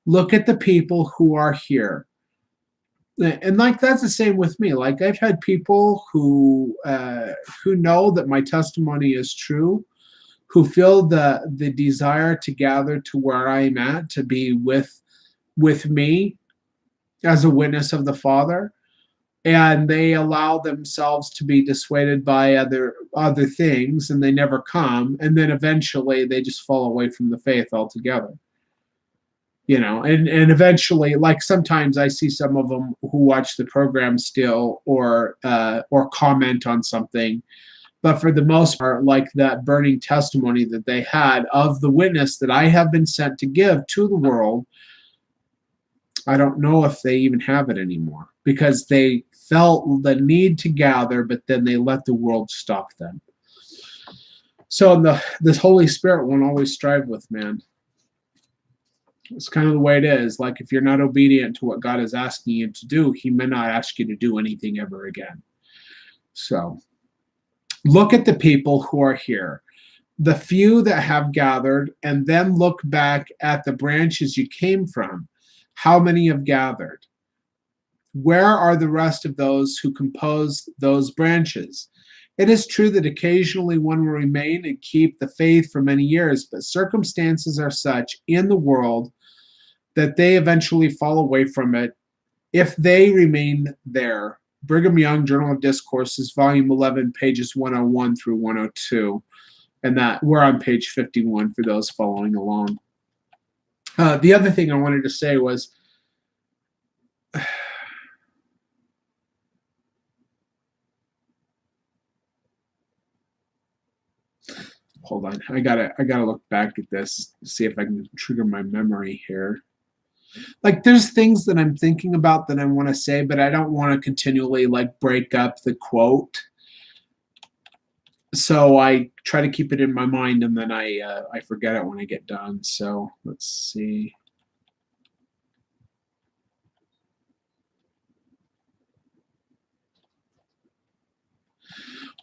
Look at the people who are here. And that's the same with me. Like, I've had people who know that my testimony is true, who feel the desire to gather to where I am at, to be with me as a witness of the Father, and they allow themselves to be dissuaded by other things, and they never come, and then eventually they just fall away from the faith altogether. And eventually, like, sometimes I see some of them who watch the program still or comment on something, but for the most part, like that burning testimony that they had of the witness that I have been sent to give to the world, I don't know if they even have it anymore, because they felt the need to gather, but then they let the world stop them. So this Holy Spirit won't always strive with man. It's kind of the way it is. Like, if you're not obedient to what God is asking you to do, he may not ask you to do anything ever again. So look at the people who are here, the few that have gathered, and then look back at the branches you came from. How many have gathered? Where are the rest of those who compose those branches? It is true that occasionally one will remain and keep the faith for many years, but circumstances are such in the world that they eventually fall away from it if they remain there. Brigham Young, Journal of Discourses, Volume 11, pages 101 through 102. And that we're on page 51 for those following along. The other thing I wanted to say was, hold on, I gotta look back at this, see if I can trigger my memory here. Like, there's things that I'm thinking about that I want to say, but I don't want to continually like break up the quote. So I try to keep it in my mind, and then I forget it when I get done. So let's see.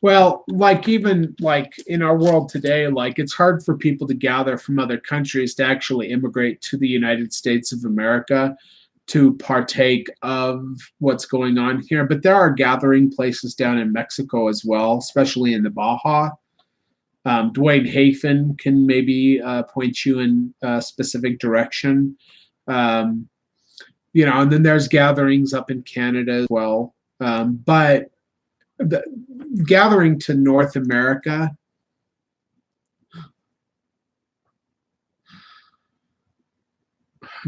Well, like even like in our world today, like it's hard for people to gather from other countries to actually immigrate to the United States of America to partake of what's going on here. But there are gathering places down in Mexico as well, especially in the Baja. Dwayne Hafen can maybe point you in a specific direction. Um, and then there's gatherings up in Canada as well. But the gathering to North America,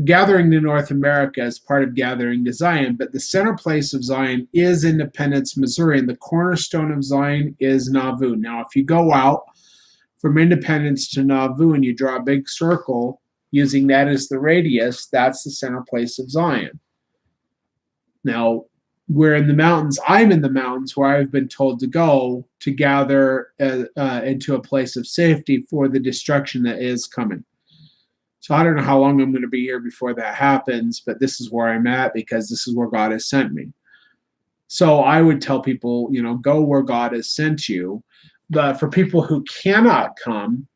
gathering to North America is part of gathering to Zion, but the center place of Zion is Independence, Missouri, and the cornerstone of Zion is Nauvoo. Now, if you go out from Independence to Nauvoo and you draw a big circle using that as the radius, that's the center place of Zion. Now, we're in the mountains. I'm in the mountains where I've been told to go to gather into a place of safety for the destruction that is coming. So I don't know how long I'm going to be here before that happens, but this is where I'm at because this is where God has sent me. So I would tell people, go where God has sent you. But for people who cannot come,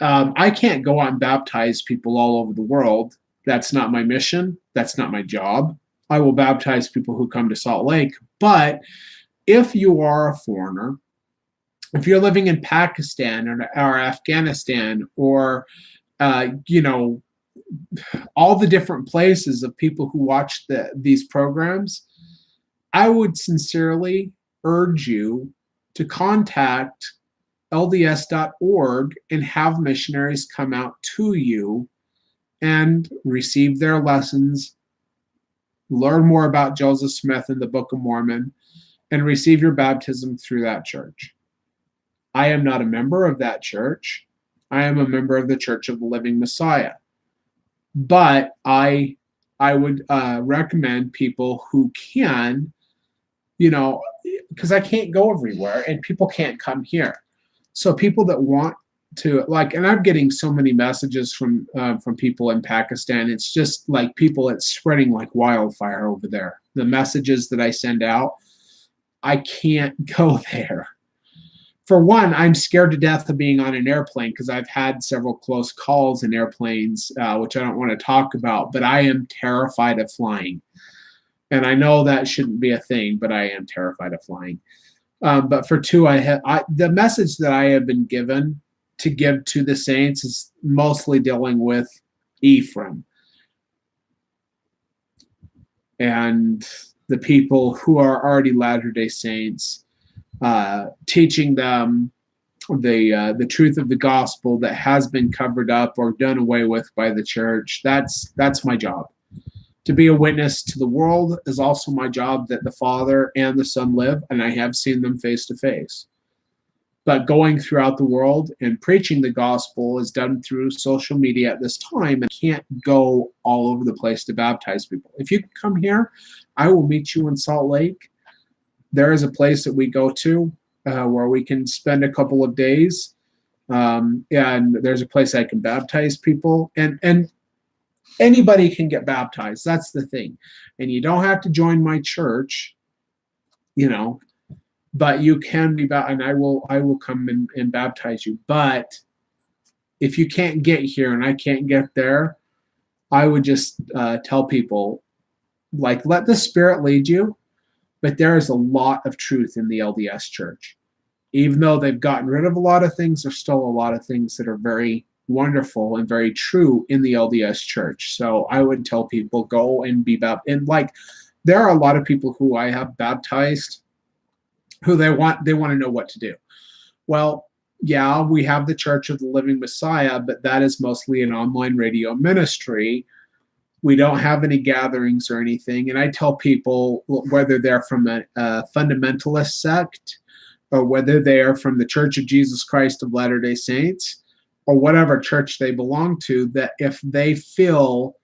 I can't go out and baptize people all over the world. That's not my mission. That's not my job. I will baptize people who come to Salt Lake. But if you are a foreigner, if you're living in Pakistan or Afghanistan or, all the different places of people who watch these programs, I would sincerely urge you to contact LDS.org and have missionaries come out to you and receive their lessons, learn more about Joseph Smith and the Book of Mormon, and receive your baptism through that church. I am not a member of that church. I am a member of the Church of the Living Messiah. But I would recommend people who can, because I can't go everywhere and people can't come here. So people that want to and I'm getting so many messages from people in Pakistan. It's just like it's spreading like wildfire over there. The messages that I send out, I can't go there. For one, I'm scared to death of being on an airplane because I've had several close calls in airplanes, which I don't want to talk about, but I am terrified of flying. And I know that shouldn't be a thing, but I am terrified of flying. But for two, the message that I have been given to give to the saints is mostly dealing with Ephraim and the people who are already Latter-day Saints, teaching them the truth of the gospel that has been covered up or done away with by the church. That's my job. To be a witness to the world is also my job that the Father and the Son live, and I have seen them face to face. But going throughout the world and preaching the gospel is done through social media at this time, and can't go all over the place to baptize people. If you can come here, I will meet you in Salt Lake. There is a place that we go to where we can spend a couple of days, and there's a place I can baptize people, and anybody can get baptized. That's the thing. And you don't have to join my church, but you can be baptized, and I will come and baptize you. But if you can't get here and I can't get there, I would just tell people, let the Spirit lead you. But there is a lot of truth in the LDS church. Even though they've gotten rid of a lot of things, there's still a lot of things that are very wonderful and very true in the LDS church. So I would tell people, go and be baptized. And there are a lot of people who I have baptized who they want to know what to do. Well, yeah, we have the Church of the Living Messiah, but that is mostly an online radio ministry. We don't have any gatherings or anything. And I tell people, whether they're from a fundamentalist sect or whether they are from the Church of Jesus Christ of Latter-day Saints or whatever church they belong to, that if they feel,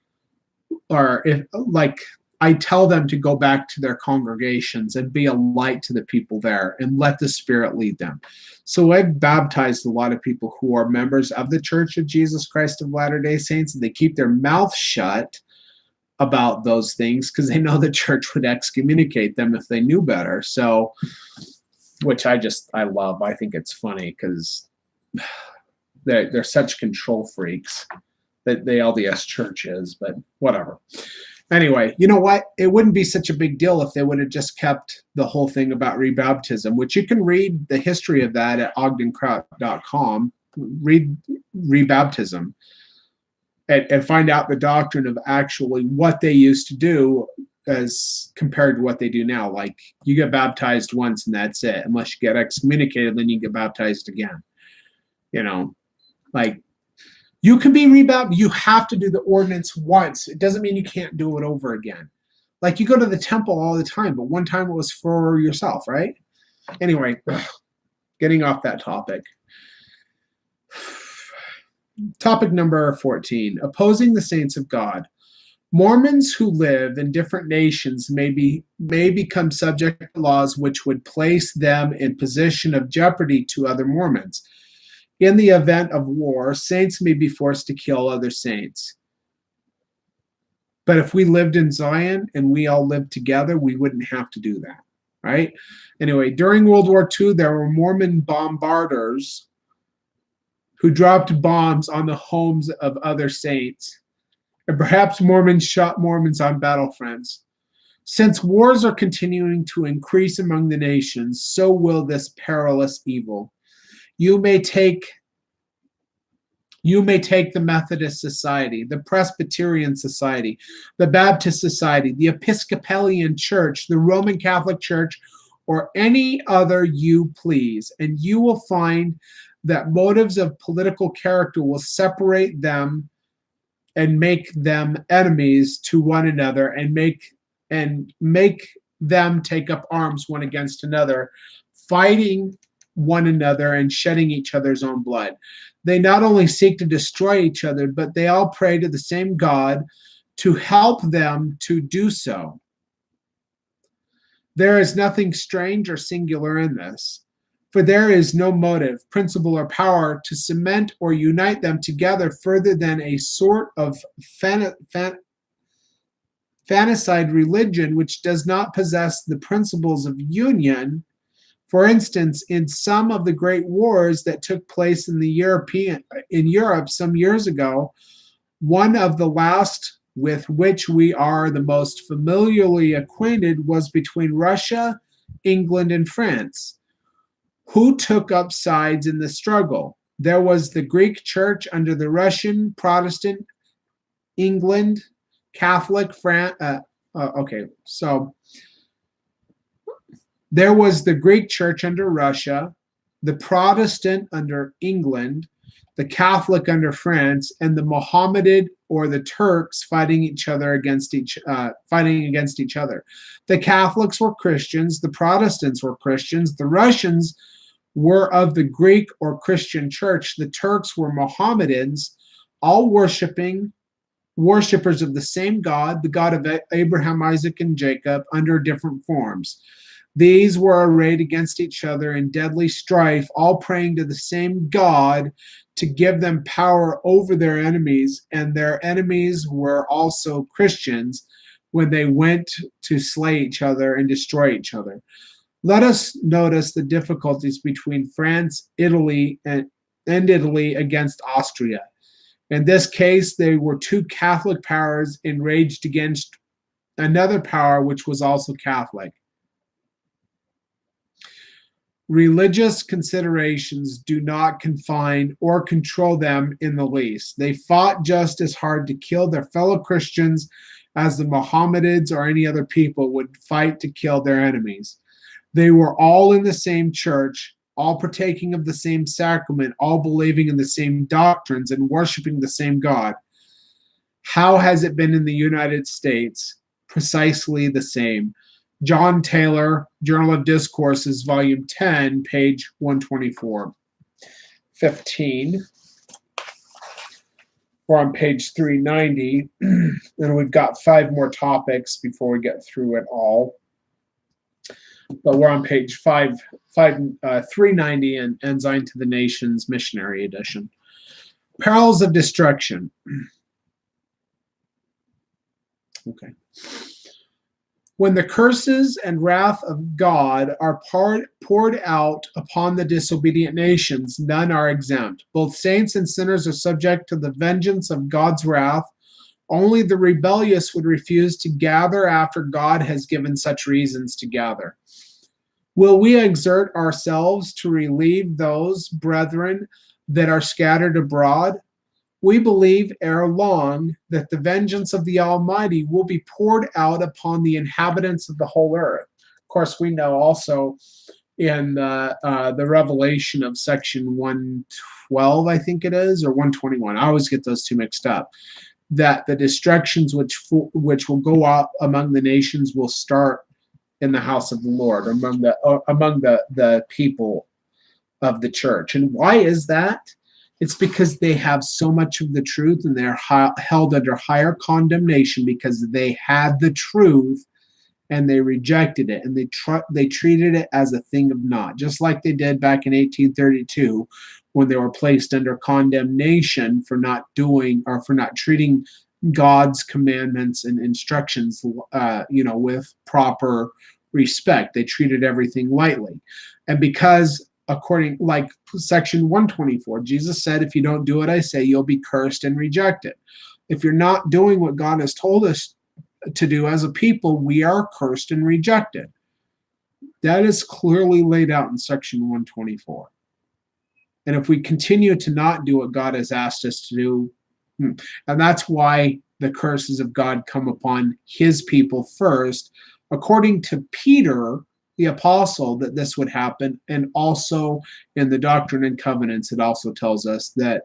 or if I tell them to go back to their congregations and be a light to the people there and let the Spirit lead them. So I've baptized a lot of people who are members of the Church of Jesus Christ of Latter-day Saints, and they keep their mouth shut about those things because they know the church would excommunicate them if they knew better. So which I love. I think it's funny because they're such control freaks that the LDS Church is, but whatever. Anyway, you know what? It wouldn't be such a big deal if they would have just kept the whole thing about rebaptism, which you can read the history of that at ogdenkraut.com. Read rebaptism and find out the doctrine of actually what they used to do as compared to what they do now. Like, you get baptized once and that's it. Unless you get excommunicated, then you get baptized again. You know, like, you can be rebaptized. You have to do the ordinance once. It doesn't mean you can't do it over again. Like, you go to the temple all the time, but one time it was for yourself, right? Anyway, getting off that topic. Topic number 14, opposing the saints of God. Mormons who live in different nations may become subject to laws which would place them in position of jeopardy to other Mormons. In the event of war, saints may be forced to kill other saints. But if we lived in Zion and we all lived together, we wouldn't have to do that, right? Anyway, during World War II, there were Mormon bombarders who dropped bombs on the homes of other saints. And perhaps Mormons shot Mormons on battlefronts. Since wars are continuing to increase among the nations, so will this perilous evil. You may take the Methodist Society, the Presbyterian Society, the Baptist Society, the Episcopalian Church, the Roman Catholic Church, or any other you please, and you will find that motives of political character will separate them and make them enemies to one another, and make them take up arms one against another, fighting one another and shedding each other's own blood. They not only seek to destroy each other, but they all pray to the same God to help them to do so. There is nothing strange or singular in this, for there is no motive, principle, or power to cement or unite them together further than a sort of fanticide religion which does not possess the principles of union. For instance, in some of the great wars that took place in Europe some years ago, one of the last with which we are the most familiarly acquainted was between Russia, England, and France. Who took up sides in the struggle? There was the Greek Church under the Russian Protestant, England, Catholic, France. There was the Greek Church under Russia, the Protestant under England, the Catholic under France, and the Mohammedan or the Turks fighting against each other. The Catholics were Christians, the Protestants were Christians, the Russians were of the Greek or Christian Church, the Turks were Mohammedans, all worshippers of the same God, the God of Abraham, Isaac, and Jacob, under different forms. These were arrayed against each other in deadly strife, all praying to the same God to give them power over their enemies, and their enemies were also Christians when they went to slay each other and destroy each other. Let us notice the difficulties between France, Italy, and Italy against Austria. In this case, they were two Catholic powers enraged against another power which was also Catholic. Religious considerations do not confine or control them in the least. They fought just as hard to kill their fellow Christians as the Mohammedans or any other people would fight to kill their enemies. They were all in the same church, all partaking of the same sacrament, all believing in the same doctrines and worshiping the same God. How has it been in the United States? Precisely the same. John Taylor, Journal of Discourses, Volume 10, page 124. 15. We're on page 390, and we've got 5 more topics before we get through it all. But we're on page 390 and Ensign to the Nations Missionary Edition. Perils of Destruction. Okay. When the curses and wrath of God are poured out upon the disobedient nations, none are exempt. Both saints and sinners are subject to the vengeance of God's wrath. Only the rebellious would refuse to gather after God has given such reasons to gather. Will we exert ourselves to relieve those brethren that are scattered abroad? We believe ere long that the vengeance of the Almighty will be poured out upon the inhabitants of the whole earth. Of course, we know also in the Revelation of section 112, I think it is, or 121. I always get those two mixed up. That the destructions which will go out among the nations will start in the house of the Lord, among the people of the church. And why is that? It's because they have so much of the truth and they're held under higher condemnation because they had the truth and they rejected it, and they treated it as a thing of naught, just like they did back in 1832 when they were placed under condemnation for not doing or for not treating God's commandments and instructions, with proper respect. They treated everything lightly, and because according like section 124, Jesus said, if you don't do what I say, you'll be cursed and rejected. If you're not doing what God has told us to do as a people, we are cursed and rejected. That is clearly laid out in section 124. And if we continue to not do what God has asked us to do, and that's why the curses of God come upon his people first, according to Peter, the apostle, that this would happen. And also in the Doctrine and Covenants, it also tells us that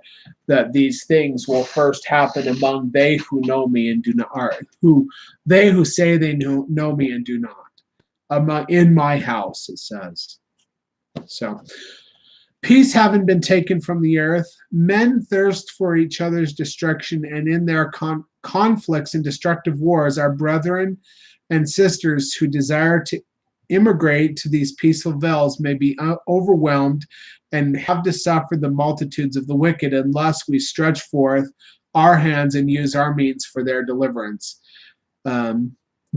these things will first happen among they who know me and do not, or they who say they know me and do not. In my house, it says. So, peace having been taken from the earth, men thirst for each other's destruction, and in their conflicts and destructive wars, our brethren and sisters who desire to immigrate to these peaceful vales may be overwhelmed and have to suffer the multitudes of the wicked unless we stretch forth our hands and use our means for their deliverance.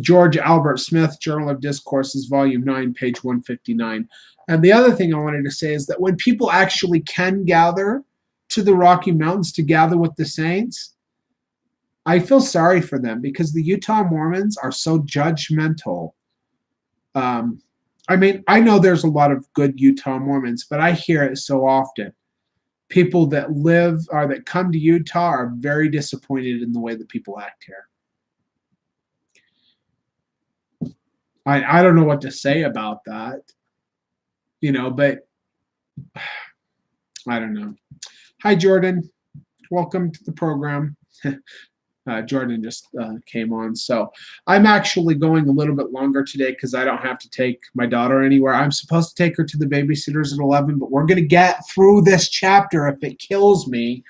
George Albert Smith, Journal of Discourses, Volume 9, page 159. And the other thing I wanted to say is that when people actually can gather to the Rocky Mountains to gather with the saints, I feel sorry for them because the Utah Mormons are so judgmental. I know there's a lot of good Utah Mormons, but I hear it so often. People that live or that come to Utah are very disappointed in the way that people act here. I don't know what to say about that, but I don't know. Hi, Jordan. Welcome to the program. Jordan just came on. So I'm actually going a little bit longer today because I don't have to take my daughter anywhere. I'm supposed to take her to the babysitters at 11, but we're going to get through this chapter if it kills me.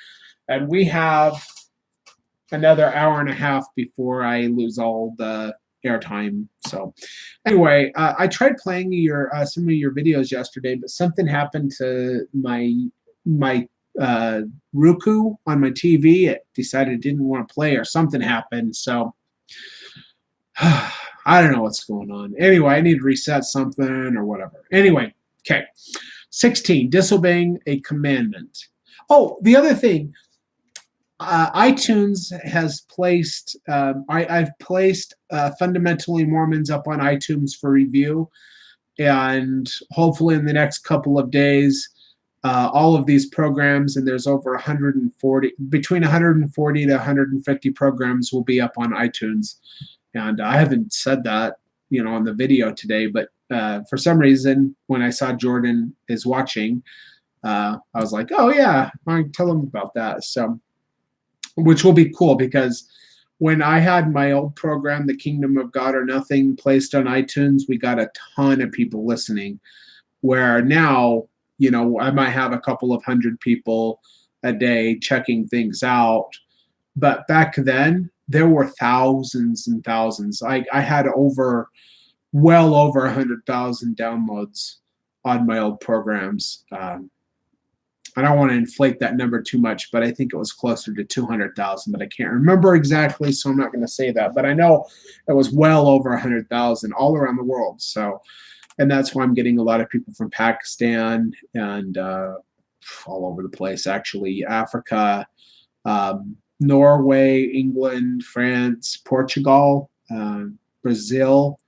And we have another hour and a half before I lose all the airtime. So anyway, I tried playing some of your videos yesterday, but something happened to my Roku on my TV. It decided it didn't want to play or something happened. So I don't know what's going on. Anyway, I need to reset something or whatever. Anyway, okay. 16, disobeying a commandment. Oh, the other thing, iTunes has placed, I've placed Fundamentally Mormons up on iTunes for review. And hopefully in the next couple of days, all of these programs, and there's over 140, between 140 to 150 programs will be up on iTunes. And I haven't said that, on the video today, but for some reason, when I saw Jordan is watching, I was like, oh yeah, I can tell him about that. So, which will be cool because when I had my old program, The Kingdom of God or Nothing, placed on iTunes, we got a ton of people listening, where now, I might have a couple of hundred people a day checking things out. But back then, there were thousands and thousands. I had well over 100,000 downloads on my old programs. I don't want to inflate that number too much, but I think it was closer to 200,000, but I can't remember exactly, so I'm not going to say that. But I know it was well over 100,000 all around the world. So, and that's why I'm getting a lot of people from Pakistan and all over the place, actually, Africa, Norway, England, France, Portugal, Brazil.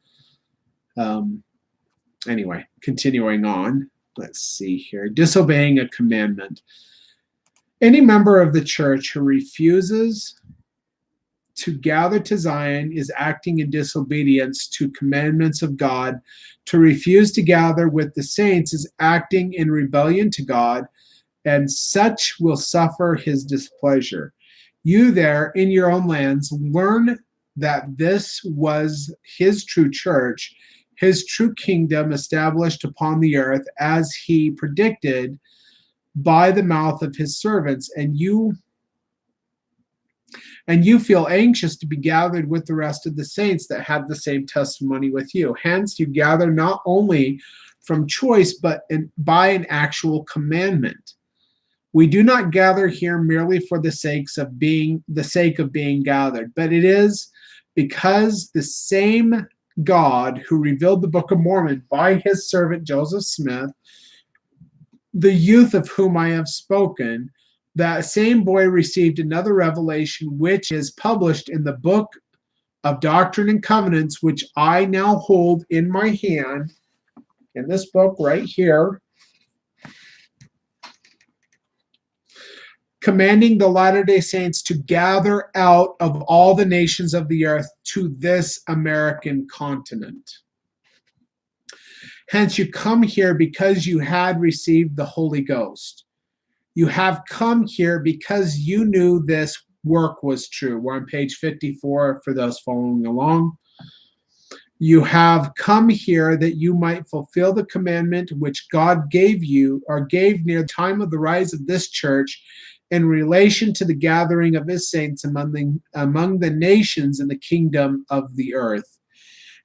Anyway, continuing on. Let's see here. Disobeying a commandment. Any member of the church who refuses to gather to Zion is acting in disobedience to commandments of God. To refuse to gather with the saints is acting in rebellion to God, and such will suffer his displeasure. You there in your own lands learn that this was his true church, his true kingdom established upon the earth, as he predicted by the mouth of his servants, and you feel anxious to be gathered with the rest of the saints that have the same testimony with you. Hence, you gather not only from choice, but by an actual commandment. We do not gather here merely for the sake of being gathered, but it is because the same God who revealed the Book of Mormon by his servant Joseph Smith, the youth of whom I have spoken, that same boy received another revelation, which is published in the Book of Doctrine and Covenants, which I now hold in my hand, in this book right here, commanding the Latter-day Saints to gather out of all the nations of the earth to this American continent. Hence, you come here because you had received the Holy Ghost. You have come here because you knew this work was true. We're on page 54 for those following along. You have come here that you might fulfill the commandment which God gave you, or gave near the time of the rise of this church, in relation to the gathering of his saints among the nations in the kingdom of the earth.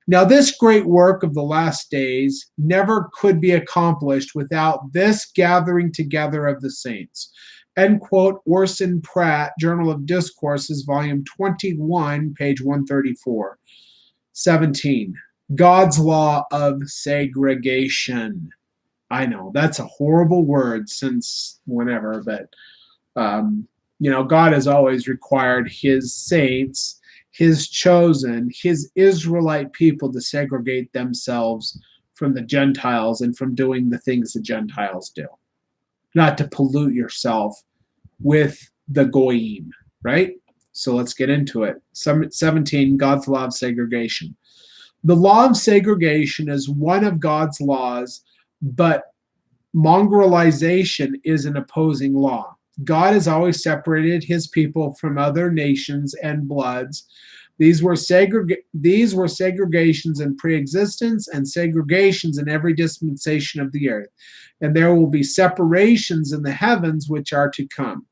Now, this great work of the last days never could be accomplished without this gathering together of the saints. End quote. Orson Pratt, Journal of Discourses, volume 21, page 134. 17. God's law of segregation. I know that's a horrible word since whenever, but God has always required his saints, his chosen, his Israelite people to segregate themselves from the Gentiles and from doing the things the Gentiles do. Not to pollute yourself with the goyim, right? So let's get into it. 17, God's law of segregation. The law of segregation is one of God's laws, but mongrelization is an opposing law. God has always separated his people from other nations and bloods. These were segregations in pre-existence and segregations in every dispensation of the earth. And there will be separations in the heavens which are to come.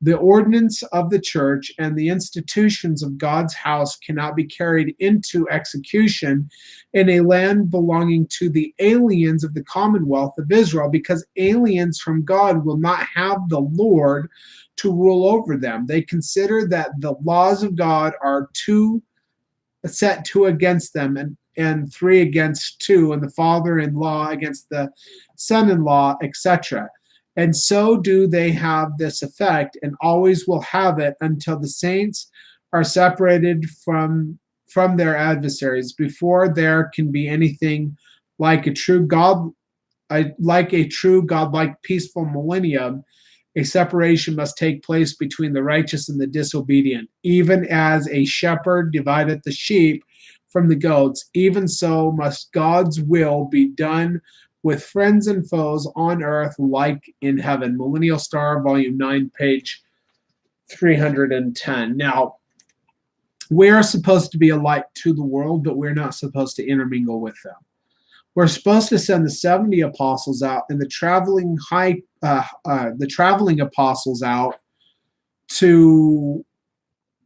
The ordinance of the church and the institutions of God's house cannot be carried into execution in a land belonging to the aliens of the commonwealth of Israel, because aliens from God will not have the Lord to rule over them. They consider that the laws of God are set two against them, and three against two, and the father-in-law against the son-in-law, etc. And so do they have this effect, and always will have it until the saints are separated from their adversaries. Before there can be anything like a true godlike peaceful millennium, a separation must take place between the righteous and the disobedient. Even as a shepherd divideth the sheep from the goats, even so must God's will be done with friends and foes on earth like in heaven. Millennial Star, volume 9, page 310. Now, we are supposed to be a light to the world, but we're not supposed to intermingle with them. We're supposed to send the 70 apostles out and the traveling apostles out to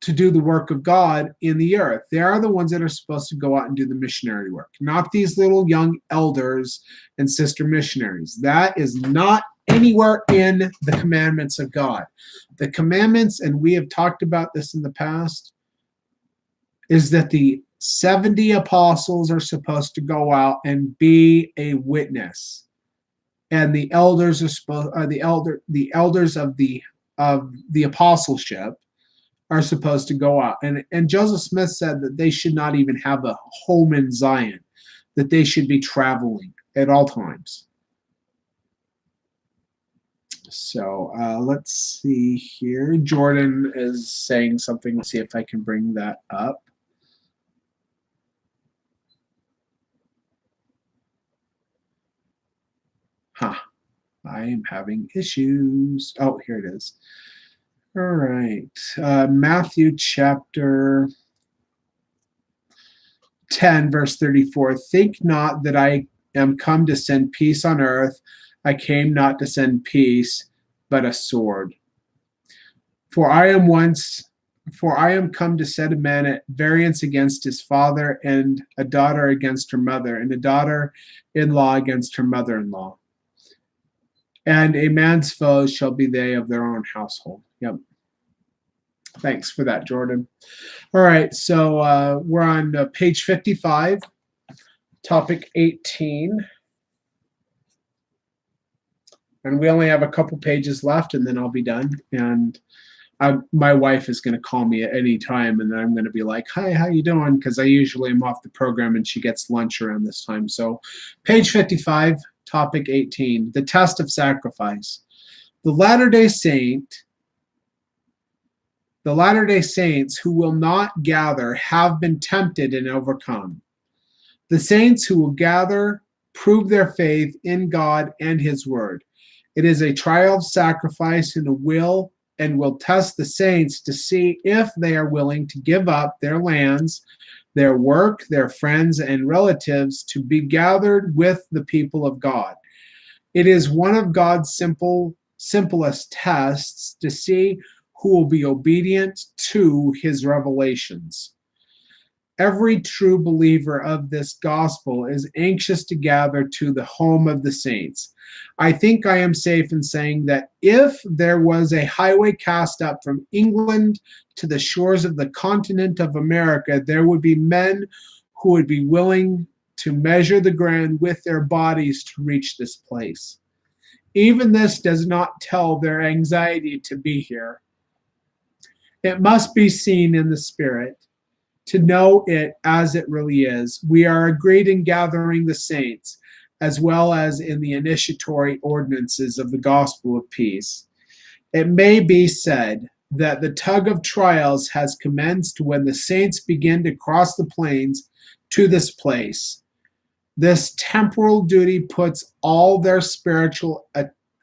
do the work of God in the earth. They are the ones that are supposed to go out and do the missionary work, not these little young elders and sister missionaries. That is not anywhere in the commandments of God. The commandments, and we have talked about this in the past, is that the 70 apostles are supposed to go out and be a witness, and the elders are the elders of the apostleship are supposed to go out. And Joseph Smith said that they should not even have a home in Zion, that they should be traveling at all times. So let's see here. Jordan is saying something. Let's see if I can bring that up. I am having issues. Oh, here it is. All right. Matthew chapter 10, verse 34. Think not that I am come to send peace on earth. I came not to send peace, but a sword. For I am come to set a man at variance against his father, and a daughter against her mother, and a daughter-in-law against her mother-in-law. And a man's foes shall be they of their own household. Yep. Thanks for that, Jordan. All right, so we're on page 55, topic 18. And we only have a couple pages left, and then I'll be done. And my wife is going to call me at any time, and then I'm going to be like, hi, how you doing? Because I usually am off the program, and she gets lunch around this time. So page 55, topic 18, the test of sacrifice. The Latter-day Saints who will not gather have been tempted and overcome. The saints who will gather prove their faith in God and his word. It is a trial of sacrifice and will test the saints to see if they are willing to give up their lands, their work, their friends, and relatives to be gathered with the people of God. It is one of God's simplest tests to see who will be obedient to his revelations. Every true believer of this gospel is anxious to gather to the home of the saints. I think I am safe in saying that if there was a highway cast up from England to the shores of the continent of America, there would be men who would be willing to measure the ground with their bodies to reach this place. Even this does not tell their anxiety to be here. It must be seen in the spirit. To know it as it really is, we are agreed in gathering the saints, as well as in the initiatory ordinances of the gospel of peace. It may be said that the tug of trials has commenced when the saints begin to cross the plains to this place. This temporal duty puts all their spiritual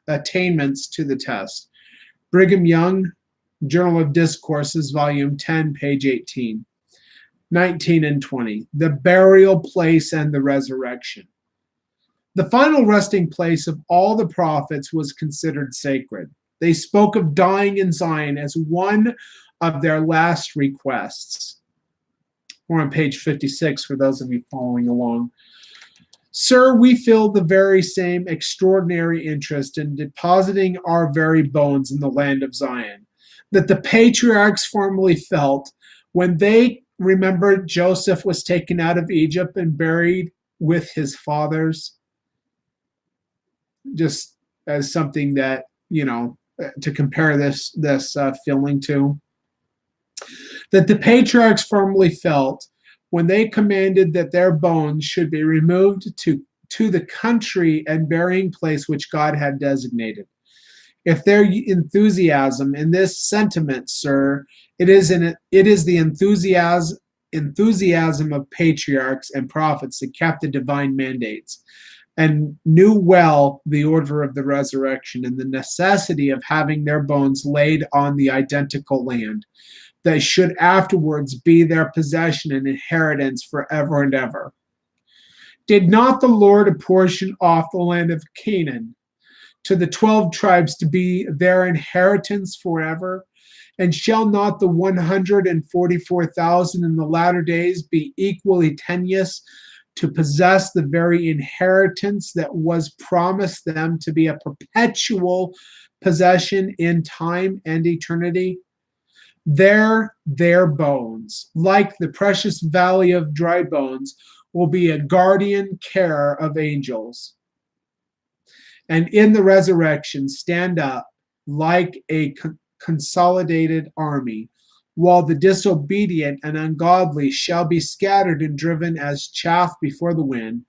attainments to the test. Brigham Young, Journal of Discourses, Volume 10, page 18. 19 and 20, the burial place and the resurrection. The final resting place of all the prophets was considered sacred. They spoke of dying in Zion as one of their last requests. We're on page 56 for those of you following along. Sir, we feel the very same extraordinary interest in depositing our very bones in the land of Zion that the patriarchs formerly felt when they remember Joseph was taken out of Egypt and buried with his fathers. Just as something that, to compare this feeling to. That the patriarchs formerly felt when they commanded that their bones should be removed to the country and burying place which God had designated. If their enthusiasm in this sentiment, sir, it is the enthusiasm of patriarchs and prophets that kept the divine mandates and knew well the order of the resurrection and the necessity of having their bones laid on the identical land that should afterwards be their possession and inheritance forever and ever. Did not the Lord apportion off the land of Canaan to the 12 tribes to be their inheritance forever? And shall not the 144,000 in the latter days be equally tenuous to possess the very inheritance that was promised them to be a perpetual possession in time and eternity. There, their bones, like the precious valley of dry bones, will be a guardian care of angels. And in the resurrection, stand up like a consolidated army, while the disobedient and ungodly shall be scattered and driven as chaff before the wind.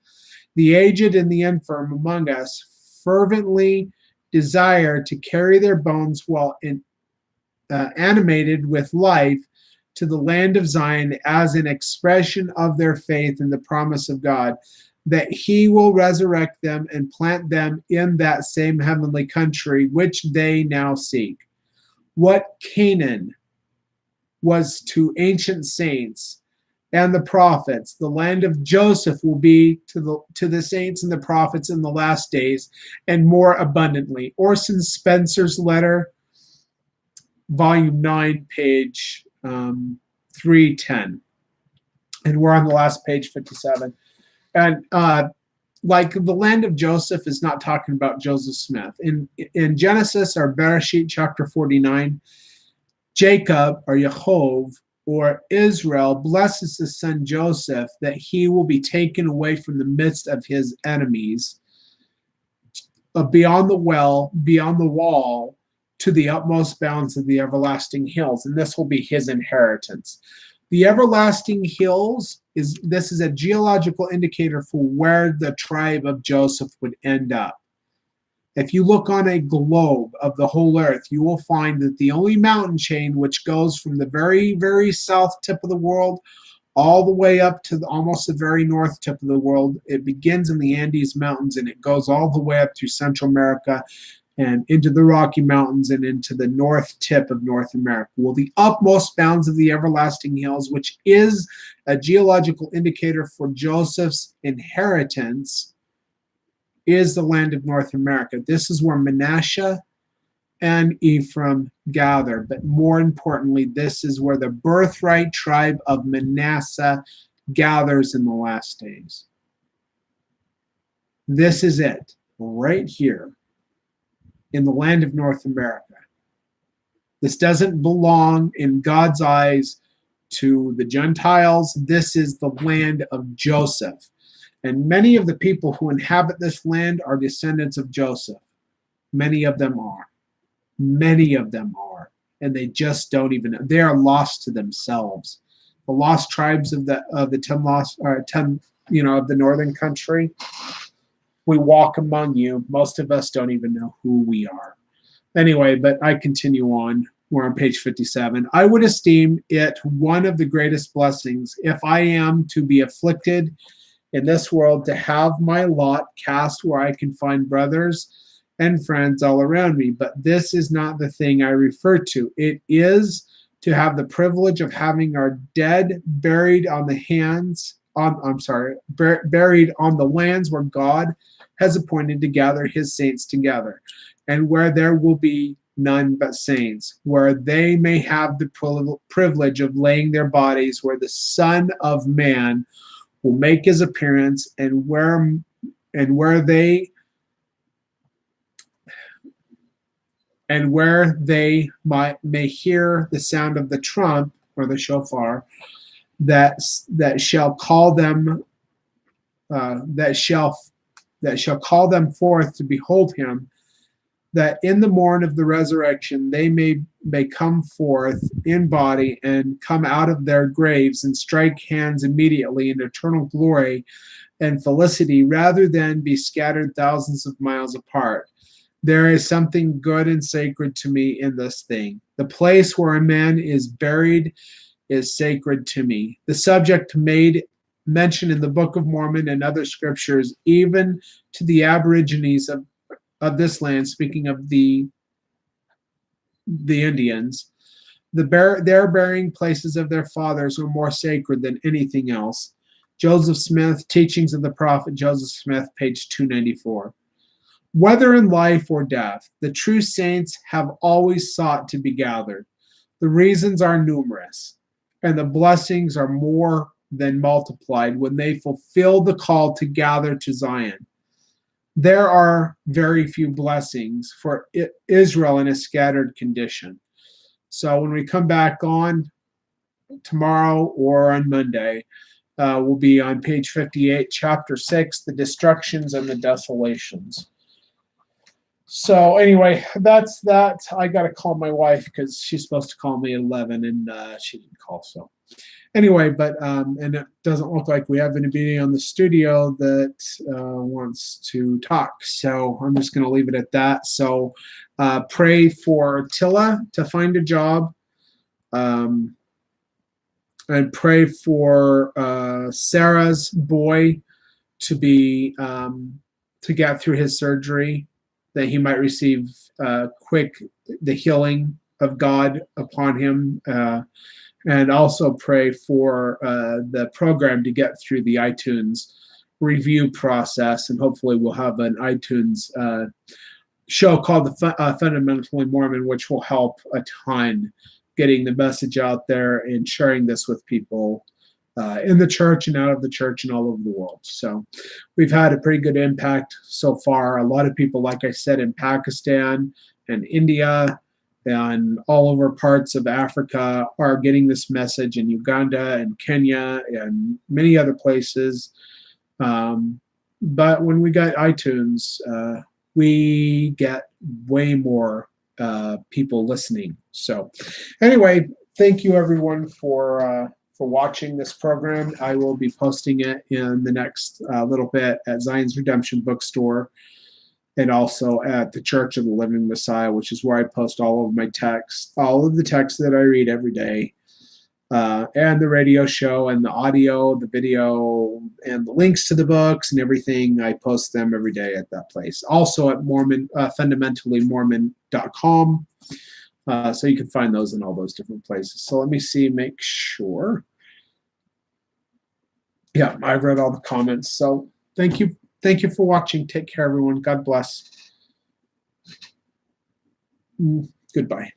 The aged and the infirm among us fervently desire to carry their bones while animated with life to the land of Zion as an expression of their faith in the promise of God, that he will resurrect them and plant them in that same heavenly country which they now seek. What Canaan was to ancient saints and the prophets, the land of Joseph will be to the saints and the prophets in the last days, and more abundantly. Orson Spencer's letter, volume 9, page 310. And we're on the last page, 57. And like the land of Joseph is not talking about Joseph Smith. In Genesis or Bereshit chapter 49, Jacob or Yaakov or Israel blesses his son Joseph that he will be taken away from the midst of his enemies, beyond the wall, to the utmost bounds of the everlasting hills, and this will be his inheritance. The everlasting hills is a geological indicator for where the tribe of Joseph would end up. If you look on a globe of the whole earth, you will find that the only mountain chain which goes from the very, very south tip of the world all the way up to almost the very north tip of the world, it begins in the Andes Mountains and it goes all the way up through Central America and into the Rocky Mountains and into the north tip of North America. Well, the utmost bounds of the everlasting hills, which is a geological indicator for Joseph's inheritance, is the land of North America. This is where Manasseh and Ephraim gather. But more importantly, this is where the birthright tribe of Manasseh gathers in the last days. This is it, right here in the land of North America. This doesn't belong in God's eyes to the Gentiles. This is the land of Joseph. And many of the people who inhabit this land are descendants of Joseph. Many of them are. Many of them are. And they just don't even know. They are lost to themselves. The lost tribes of the 10 of the northern country. We walk among you. Most of us don't even know who we are. Anyway, but I continue on. We're on page 57. I would esteem it one of the greatest blessings if I am to be afflicted in this world to have my lot cast where I can find brothers and friends all around me. But this is not the thing I refer to. It is to have the privilege of having our dead buried on the buried on the lands where God has appointed to gather his saints together, and where there will be none but saints, where they may have the privilege of laying their bodies where the Son of Man will make his appearance, and where they may hear the sound of the trump or the shofar that shall call them forth to behold him, that in the morn of the resurrection they may come forth in body and come out of their graves and strike hands immediately in eternal glory and felicity, rather than be scattered thousands of miles apart. There is something good and sacred to me in this thing. The place where a man is buried is sacred to me. The subject made mention in the Book of Mormon and other scriptures, even to the Aborigines of this land, speaking of the Indians, their burying places of their fathers were more sacred than anything else. Joseph Smith, Teachings of the Prophet Joseph Smith, page 294. Whether in life or death, the true saints have always sought to be gathered. The reasons are numerous, and the blessings are more then multiplied when they fulfill the call to gather to Zion. There are very few blessings for Israel in a scattered condition. So when we come back on tomorrow or on Monday, we'll be on page 58, chapter 6, the destructions and the desolations. So anyway, that's that. I got to call my wife because she's supposed to call me at 11 and she didn't call. So anyway, but and it doesn't look like we have anybody on the studio that wants to talk. So I'm just going to leave it at that. So pray for Tilla to find a job. And pray for Sarah's boy to be to get through his surgery, that he might receive quick the healing of God upon him, and also pray for the program to get through the iTunes review process, and hopefully we'll have an iTunes show called the Fundamentally Mormon, which will help a ton getting the message out there and sharing this with people in the church and out of the church and all over the world. So we've had a pretty good impact so far. A lot of people, like I said, in Pakistan and India and all over parts of Africa are getting this message, in Uganda and Kenya and many other places. But when we got iTunes, we get way more people listening. So anyway, thank you everyone for watching this program. I will be posting it in the next little bit at Zion's Redemption Bookstore, and also at the Church of the Living Messiah, which is where I post all of my texts, all of the texts that I read every day, and the radio show and the audio, the video, and the links to the books and everything. I post them every day at that place. Also at fundamentallyMormon.com. So you can find those in all those different places. So let me see, make sure. Yeah, I've read all the comments. So thank you. Thank you for watching. Take care, everyone. God bless. Goodbye.